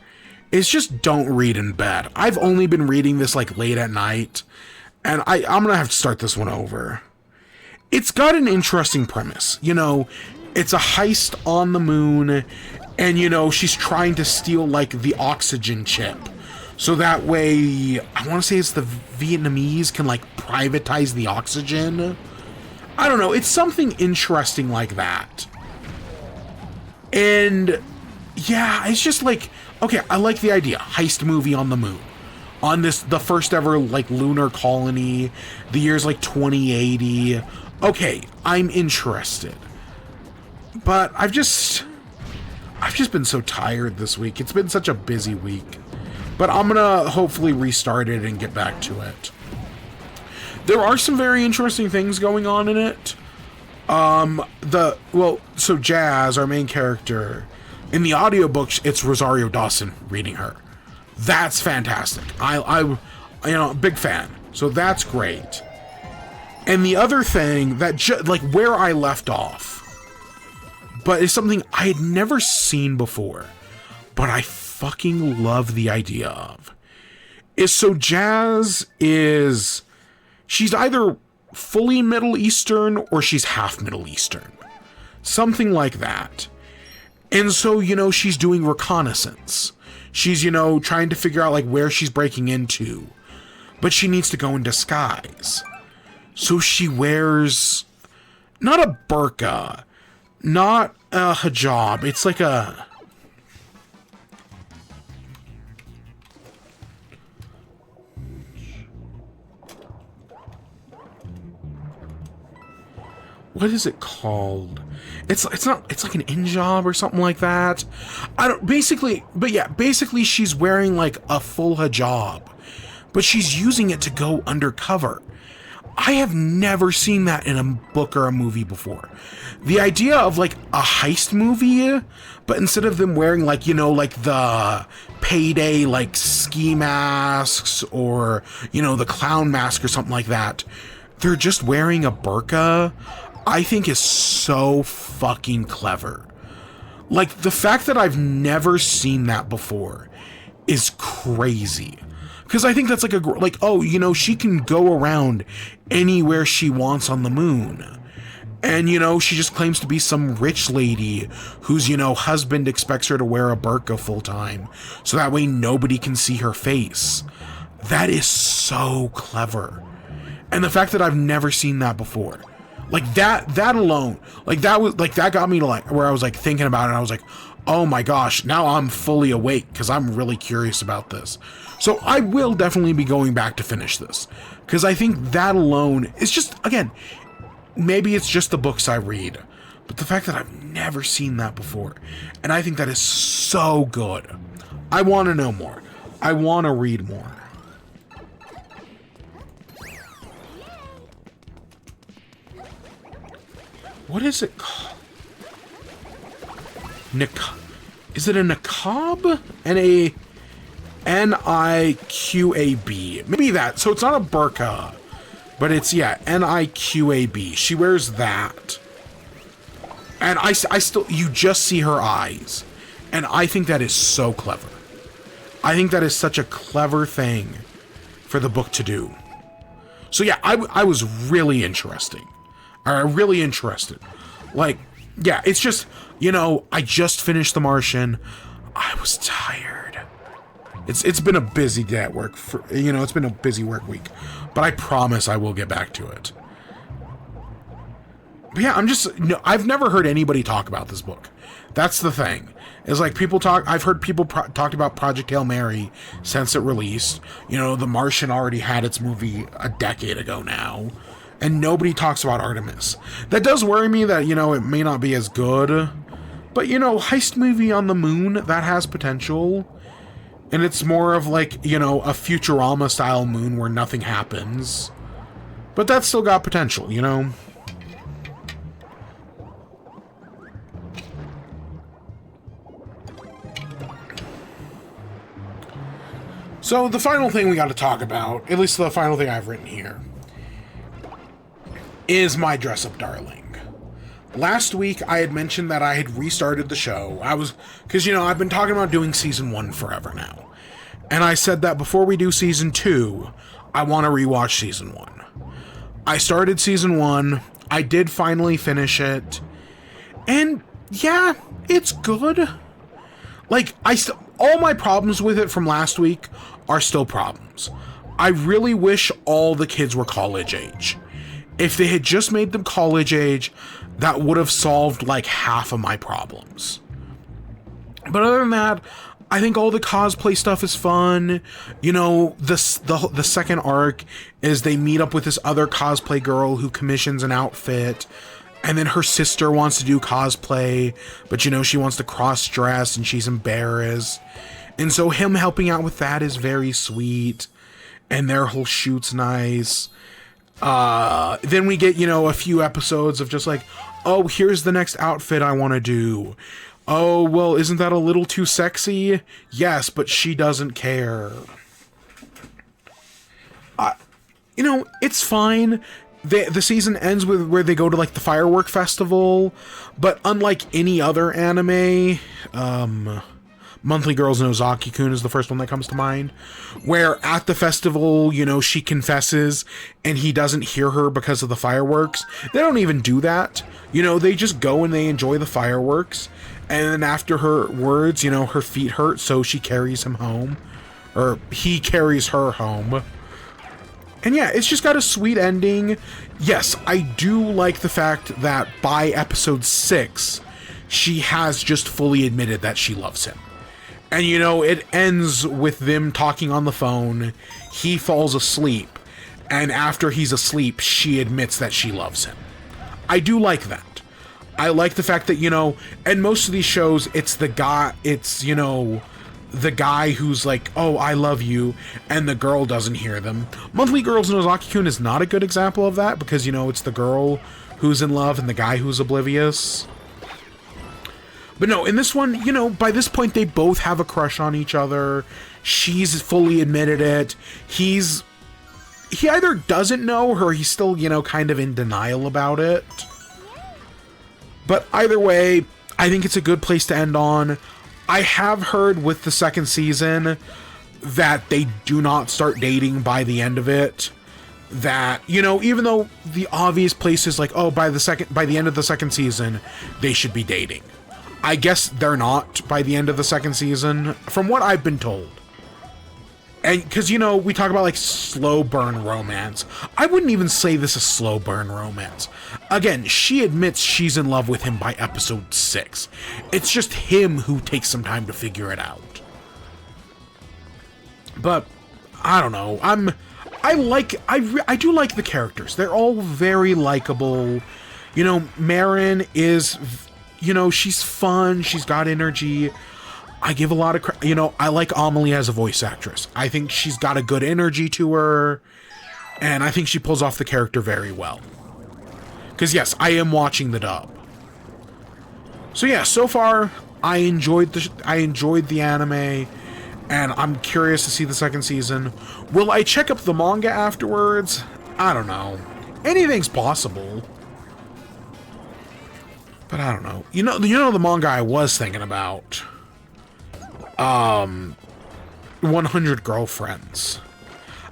It's just don't read in bed. I've only been reading this, like, late at night. And I'm gonna have to start this one over. It's got an interesting premise. You know, it's a heist on the moon, and, you know, she's trying to steal, like, the oxygen chip. So that way, I want to say it's the Vietnamese can, like, privatize the oxygen. I don't know, it's something interesting like that. And, yeah, it's just like, okay, I like the idea. Heist movie on the moon. On the first ever, like, lunar colony. The year's, like, 2080. Okay, I'm interested. But I've just been so tired this week. It's been such a busy week. But I'm gonna hopefully restart it and get back to it. There are some very interesting things going on in it. So Jazz, our main character, in the audiobook, it's Rosario Dawson reading her. That's fantastic. I big fan. So that's great. And the other thing that, like, where I left off, but it's something I had never seen before, but I fucking love the idea of, is so Jazz she's either fully Middle Eastern or she's half Middle Eastern. Something like that. And so, you know, she's doing reconnaissance. She's, you know, trying to figure out, like, where she's breaking into. But she needs to go in disguise. So she wears not a burqa, not a hijab. It's like a... What is it called? It's like an injab or something like that. Basically she's wearing, like, a full hijab, but she's using it to go undercover. I have never seen that in a book or a movie before. The idea of, like, a heist movie, but instead of them wearing, like, you know, like the Payday, like, ski masks or, you know, the clown mask or something like that, they're just wearing a burqa, I think is so fucking clever. Like, the fact that I've never seen that before is crazy. Because I think that's like oh, you know, she can go around anywhere she wants on the moon. And, you know, she just claims to be some rich lady whose, you know, husband expects her to wear a burqa full time, so that way nobody can see her face. That is so clever. And the fact that I've never seen that before. Like, that alone, like, that got me to, like, where I was, like, thinking about it, and I was like, oh my gosh, now I'm fully awake, because I'm really curious about this. So I will definitely be going back to finish this, because I think that alone is just, again, maybe it's just the books I read, but the fact that I've never seen that before, and I think that is so good. I want to know more. I want to read more. What is it called? Is it a niqab? N-I-Q-A-B. Maybe that. So it's not a burqa, but it's, yeah, N-I-Q-A-B. She wears that. And I still, you just see her eyes. And I think that is so clever. I think that is such a clever thing for the book to do. So yeah, I was really interesting. Really interested. Like, yeah, it's just, you know, I just finished The Martian. I was tired. It's been a busy day at work. It's been a busy work week. But I promise I will get back to it. But yeah, I've never heard anybody talk about this book. That's the thing. Is like I've heard people talk about Project Hail Mary since it released. You know, The Martian already had its movie a decade ago now. And nobody talks about Artemis. That does worry me that, you know, it may not be as good. But, you know, heist movie on the moon, that has potential. And it's more of like, you know, a Futurama style moon where nothing happens. But that's still got potential, you know? So the final thing we got to talk about, at least the final thing I've written here, is my dress-up darling. Last week I had mentioned that I had restarted the show. Because, you know, I've been talking about doing season 1 forever now. And I said that before we do season 2, I want to rewatch season 1. I started season 1. I did finally finish it. And yeah, it's good. Like, all my problems with it from last week are still problems. I really wish all the kids were college age. If they had just made them college age, that would have solved like half of my problems. But other than that, I think all the cosplay stuff is fun. You know, the second arc is they meet up with this other cosplay girl who commissions an outfit. And then her sister wants to do cosplay, but you know, she wants to cross-dress and she's embarrassed. And so him helping out with that is very sweet. And their whole shoot's nice. Then we get, you know, a few episodes of just like, oh, here's the next outfit I want to do. Oh, well, isn't that a little too sexy? Yes, but she doesn't care. You know, it's fine. The season ends with where they go to like the firework festival, but unlike any other anime, Monthly Girls no Zaki-kun is the first one that comes to mind, where at the festival, you know, she confesses and he doesn't hear her because of the fireworks. They don't even do that. You know, they just go and they enjoy the fireworks, and then after her words, you know, her feet hurt, so she carries him home, or he carries her home. And yeah, it's just got a sweet ending. Yes, I do like the fact that by episode 6, she has just fully admitted that she loves him. And you know, it ends with them talking on the phone. He falls asleep. And after he's asleep, she admits that she loves him. I do like that. I like the fact that, you know, and most of these shows, it's the guy, you know, the guy who's like, oh, I love you, and the girl doesn't hear them. Monthly Girls no Zaki-kun is not a good example of that, because, you know, it's the girl who's in love and the guy who's oblivious. But no, in this one, you know, by this point, they both have a crush on each other. She's fully admitted it. He either doesn't know, or he's still, you know, kind of in denial about it. But either way, I think it's a good place to end on. I have heard with the second season that they do not start dating by the end of it. That, you know, even though the obvious place is like, oh, by the end of the second season, they should be dating. I guess they're not by the end of the second season, from what I've been told. And because, you know, we talk about like slow burn romance. I wouldn't even say this is slow burn romance. Again, she admits she's in love with him by episode 6. It's just him who takes some time to figure it out. But I don't know. I do like the characters. They're all very likable. You know, Marin is, you know, she's fun. She's got energy. I give a lot of you know, I like Amelie as a voice actress. I think she's got a good energy to her, and I think she pulls off the character very well. Because yes, I am watching the dub. So yeah, so far I enjoyed the anime, and I'm curious to see the second season. Will I check up the manga afterwards? I don't know. Anything's possible. But I don't know. You know the manga I was thinking about? 100 Girlfriends.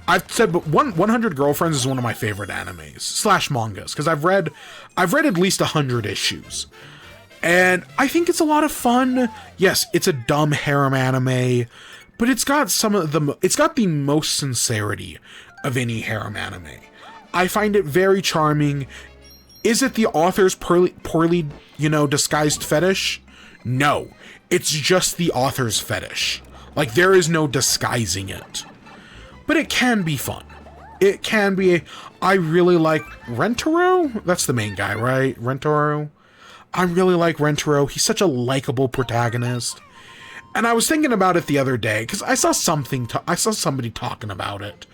I've said, but 100 Girlfriends is one of my favorite animes / mangas, because I've read at least 100 issues, and I think it's a lot of fun. Yes, it's a dumb harem anime, but it's got the most sincerity of any harem anime. I find it very charming. Is it the author's poorly, disguised fetish? No, it's just the author's fetish. Like, there is no disguising it. But it can be fun. It can be. I really like Rentaro. That's the main guy, right? Rentaro. I really like Rentaro. He's such a likable protagonist. And I was thinking about it the other day because I saw somebody talking about it,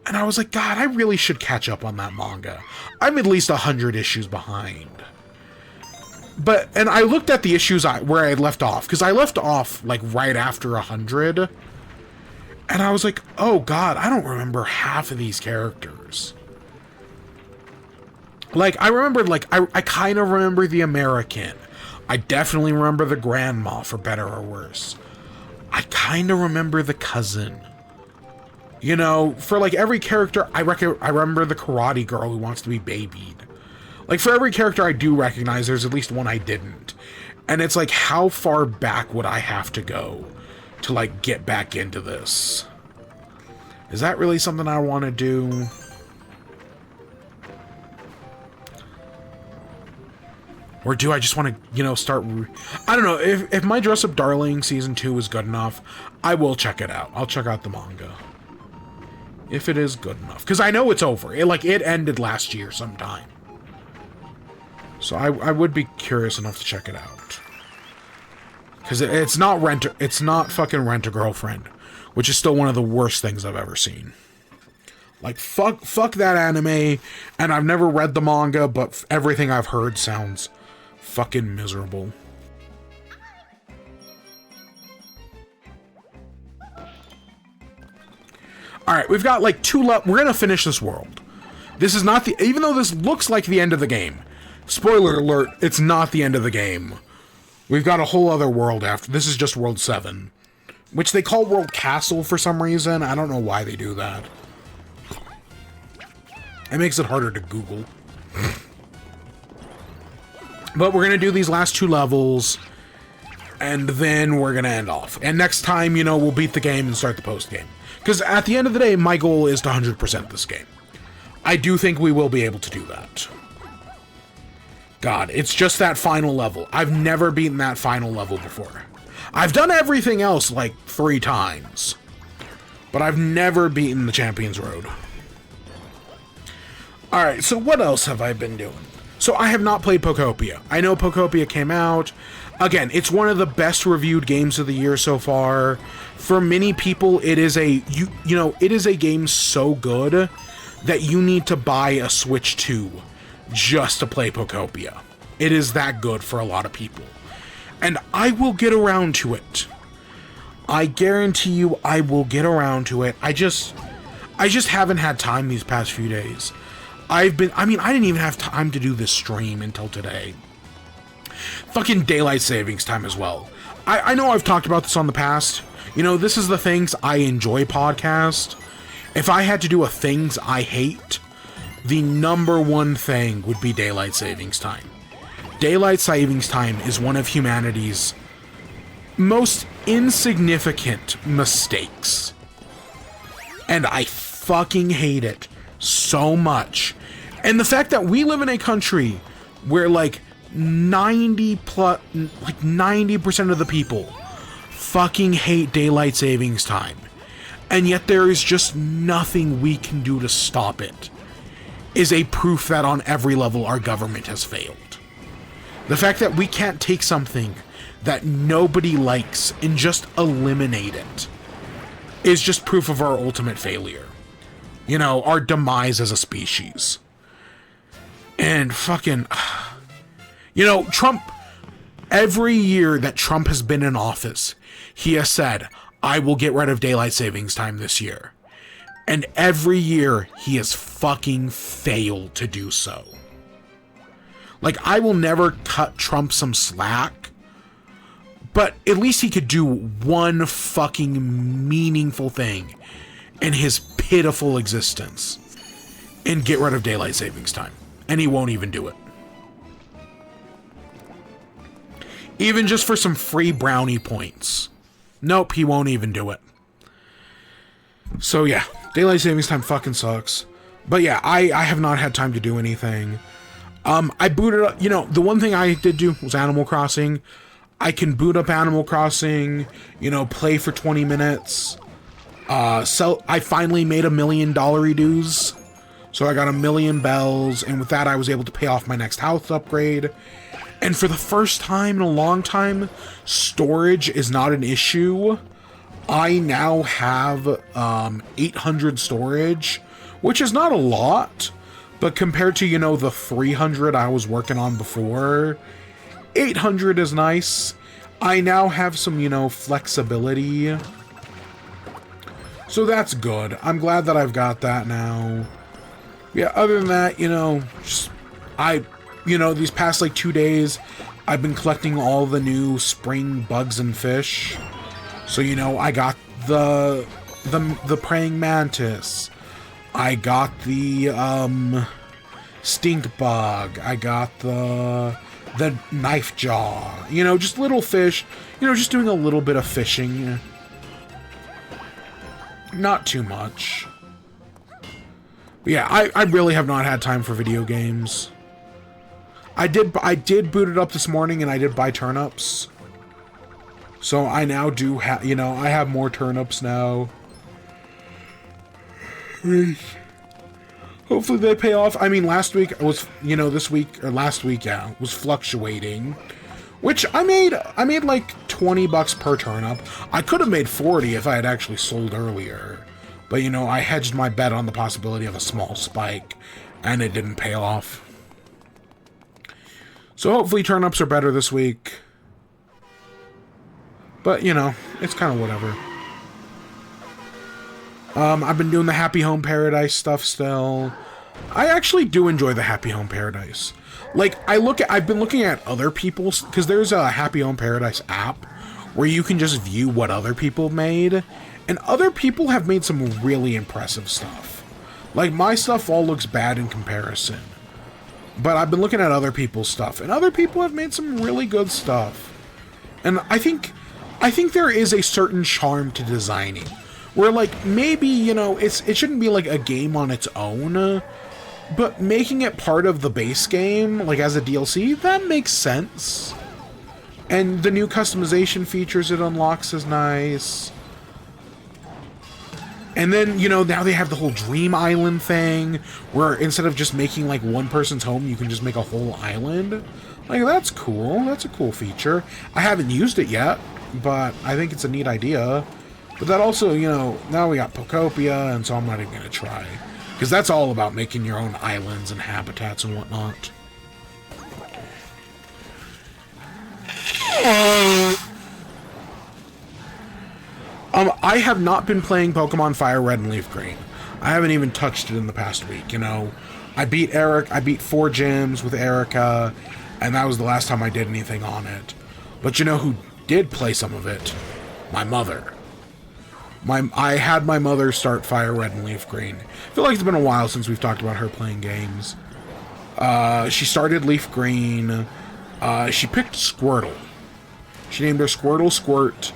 and I was like, God, I really should catch up on that manga. I'm at least 100 issues behind. And I looked at the issues where I left off, because I left off like right after 100. And I was like, oh God, I don't remember half of these characters. Like, I remember, I kind of remember the American. I definitely remember the grandma, for better or worse. I kind of remember the cousin. For like every character, I remember the karate girl who wants to be babied. Like, for every character I do recognize, there's at least one I didn't. And it's like, how far back would I have to go to, like, get back into this? Is that really something I want to do? Or do I just want to, start... I don't know. If My Dress Up Darling Season 2 is good enough, I will check it out. I'll check out the manga. If it is good enough. Because I know it's over. It ended last year sometime. So I would be curious enough to check it out. Because it's not fucking Rent a Girlfriend, which is still one of the worst things I've ever seen. Like, fuck that anime, and I've never read the manga, but everything I've heard sounds fucking miserable. Alright, we've got like we're gonna finish this world. This is not even though this looks like the end of the game. Spoiler alert, it's not the end of the game. We've got a whole other world after. This is just World 7. Which they call World Castle for some reason. I don't know why they do that. It makes it harder to Google. But we're going to do these last 2 levels. And then we're going to end off. And next time, we'll beat the game and start the post-game. Because at the end of the day, my goal is to 100% this game. I do think we will be able to do that. God, it's just that final level. I've never beaten that final level before. I've done everything else like 3 times. But I've never beaten the Champion's Road. Alright, so what else have I been doing? So I have not played Pokopia. I know Pokopia came out. Again, it's one of the best reviewed games of the year so far. For many people, it is it is a game so good that you need to buy a Switch 2 just to play Pokopia. It is that good for a lot of people. And I will get around to it. I guarantee you I will get around to it. I just haven't had time these past few days. I didn't even have time to do this stream until today. Fucking daylight savings time as well. I know I've talked about this on the past. This is the Things I Enjoy podcast. If I had to do a Things I Hate, the number one thing would be daylight savings time. Daylight savings time is one of humanity's most insignificant mistakes. And I fucking hate it so much. And the fact that we live in a country where 90% of the people fucking hate daylight savings time. And yet there is just nothing we can do to stop it, is a proof that on every level our government has failed. The fact that we can't take something that nobody likes and just eliminate it is just proof of our ultimate failure. Our demise as a species. And fucking... Trump... Every year that Trump has been in office, he has said, I will get rid of daylight savings time this year. And every year, he has fucking failed to do so. Like, I will never cut Trump some slack, but at least he could do one fucking meaningful thing in his pitiful existence and get rid of daylight savings time. And he won't even do it. Even just for some free brownie points. Nope, he won't even do it. So yeah, daylight savings time fucking sucks. But yeah, I have not had time to do anything. I booted up, you know, the one thing I did do was Animal Crossing. I can boot up Animal Crossing, you know, play for 20 minutes. I finally made $1 million dues. So I got 1,000,000 bells, and with that I was able to pay off my next house upgrade. And for the first time in a long time, storage is not an issue. I now have 800 storage, which is not a lot, but compared to, you know, the 300 I was working on before, 800 is nice. I now have some, you know, flexibility. So that's good. I'm glad that I've got that now. Yeah, other than that, you know, these past like 2 days, I've been collecting all the new spring bugs and fish. So, you know, I got the praying mantis. I got the stink bug. I got the knife jaw. You know, just little fish. You know, just doing a little bit of fishing. Not too much. But yeah, I really have not had time for video games. I did boot it up this morning, and I did buy turnips. So I now do have, you know, I have more turnips now. Hopefully they pay off. I mean, last week was, you know, last week, yeah, was fluctuating. Which I made like $20 per turnip. I could have made 40 if I had actually sold earlier. But, you know, I hedged my bet on the possibility of a small spike, and it didn't pay off. So hopefully turnips are better this week. But, you know, it's kind of whatever. I've been doing the Happy Home Paradise stuff still. I actually do enjoy the Happy Home Paradise. Like, I've been looking at other people's, because there's a Happy Home Paradise app where you can just view what other people made, and other people have made some really impressive stuff. Like, my stuff all looks bad in comparison. But I've been looking at other people's stuff, and other people have made some really good stuff. And I think there is a certain charm to designing, where, like, maybe, you know, it shouldn't be like a game on its own, but making it part of the base game, like as a DLC, that makes sense. And the new customization features it unlocks is nice. And then, you know, now they have the whole Dream Island thing, where instead of just making, like, one person's home, you can just make a whole island. Like, that's cool. That's a cool feature. I haven't used it yet, but I think it's a neat idea. But that also, you know, now we got Pocopia, and so I'm not even going to try. Because that's all about making your own islands and habitats and whatnot. I have not been playing Pokemon Fire Red and Leaf Green. I haven't even touched it in the past week, you know. I beat 4 gyms with Erica, and that was the last time I did anything on it. But you know who did play some of it? My mother. I had my mother start Fire Red and Leaf Green. I feel like it's been a while since we've talked about her playing games. She started Leaf Green. She picked Squirtle. She named her Squirtle Squirt.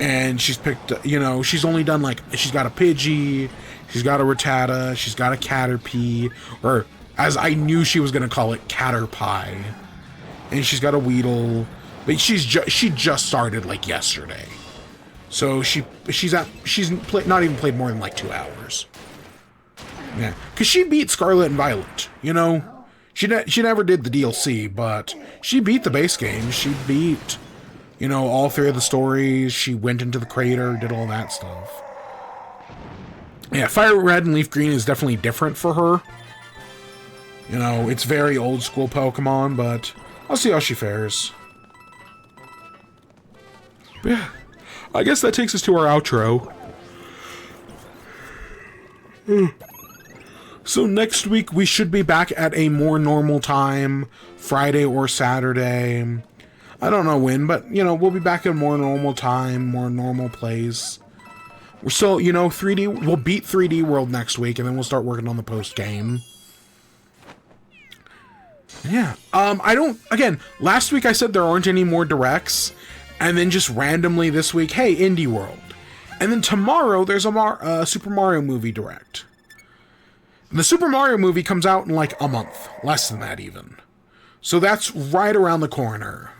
And she's picked, you know, she's only done, like, she's got a Pidgey, she's got a Rattata, she's got a Caterpie, or, as I knew she was going to call it, Caterpie. And she's got a Weedle. But she just started, like, yesterday. So she's not even played more than, like, 2 hours. Yeah. Because she beat Scarlet and Violet, you know? She never did the DLC, but she beat the base game. She beat, you know, all 3 of the stories. She went into the crater, did all that stuff. Yeah, Fire Red and Leaf Green is definitely different for her. You know, it's very old school Pokemon, but I'll see how she fares. But yeah, I guess that takes us to our outro. So next week we should be back at a more normal time, Friday or Saturday. I don't know when, but, you know, we'll be back at a more normal time, more normal place. We're still, you know, 3D, we'll beat 3D World next week, and then we'll start working on the post-game. Yeah, again, last week I said there aren't any more directs, and then just randomly this week, hey, Indie World. And then tomorrow, there's a Super Mario movie direct. And the Super Mario movie comes out in like a month, less than that even. So that's right around the corner.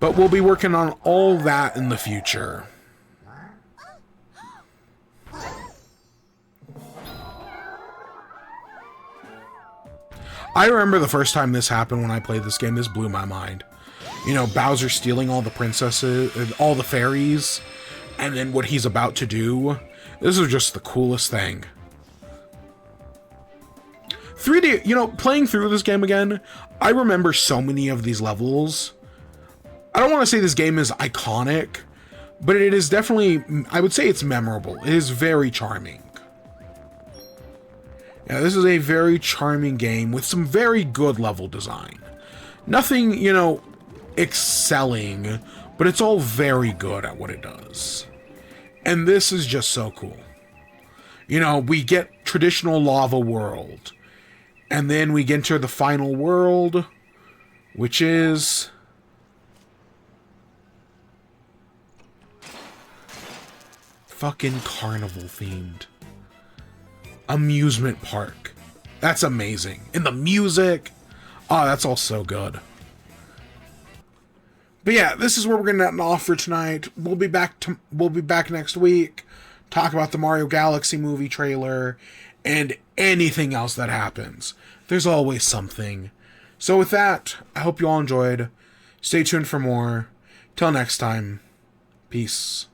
But we'll be working on all that in the future. I remember the first time this happened when I played this game. This blew my mind. You know, Bowser stealing all the princesses, all the fairies, and then what he's about to do. This is just the coolest thing. 3D, you know, playing through this game again, I remember so many of these levels. I don't want to say this game is iconic, but it is definitely, I would say it's memorable. It is very charming. Yeah, this is a very charming game with some very good level design. Nothing, you know, excelling, but it's all very good at what it does. And this is just so cool. You know, we get traditional lava world, and then we get into the final world, which is fucking carnival themed. Amusement park. That's amazing. And the music. Oh, that's all so good. But yeah, this is where we're gonna end off for tonight. We'll be back next week. Talk about the Mario Galaxy movie trailer and anything else that happens. There's always something. So with that, I hope you all enjoyed. Stay tuned for more. Till next time. Peace.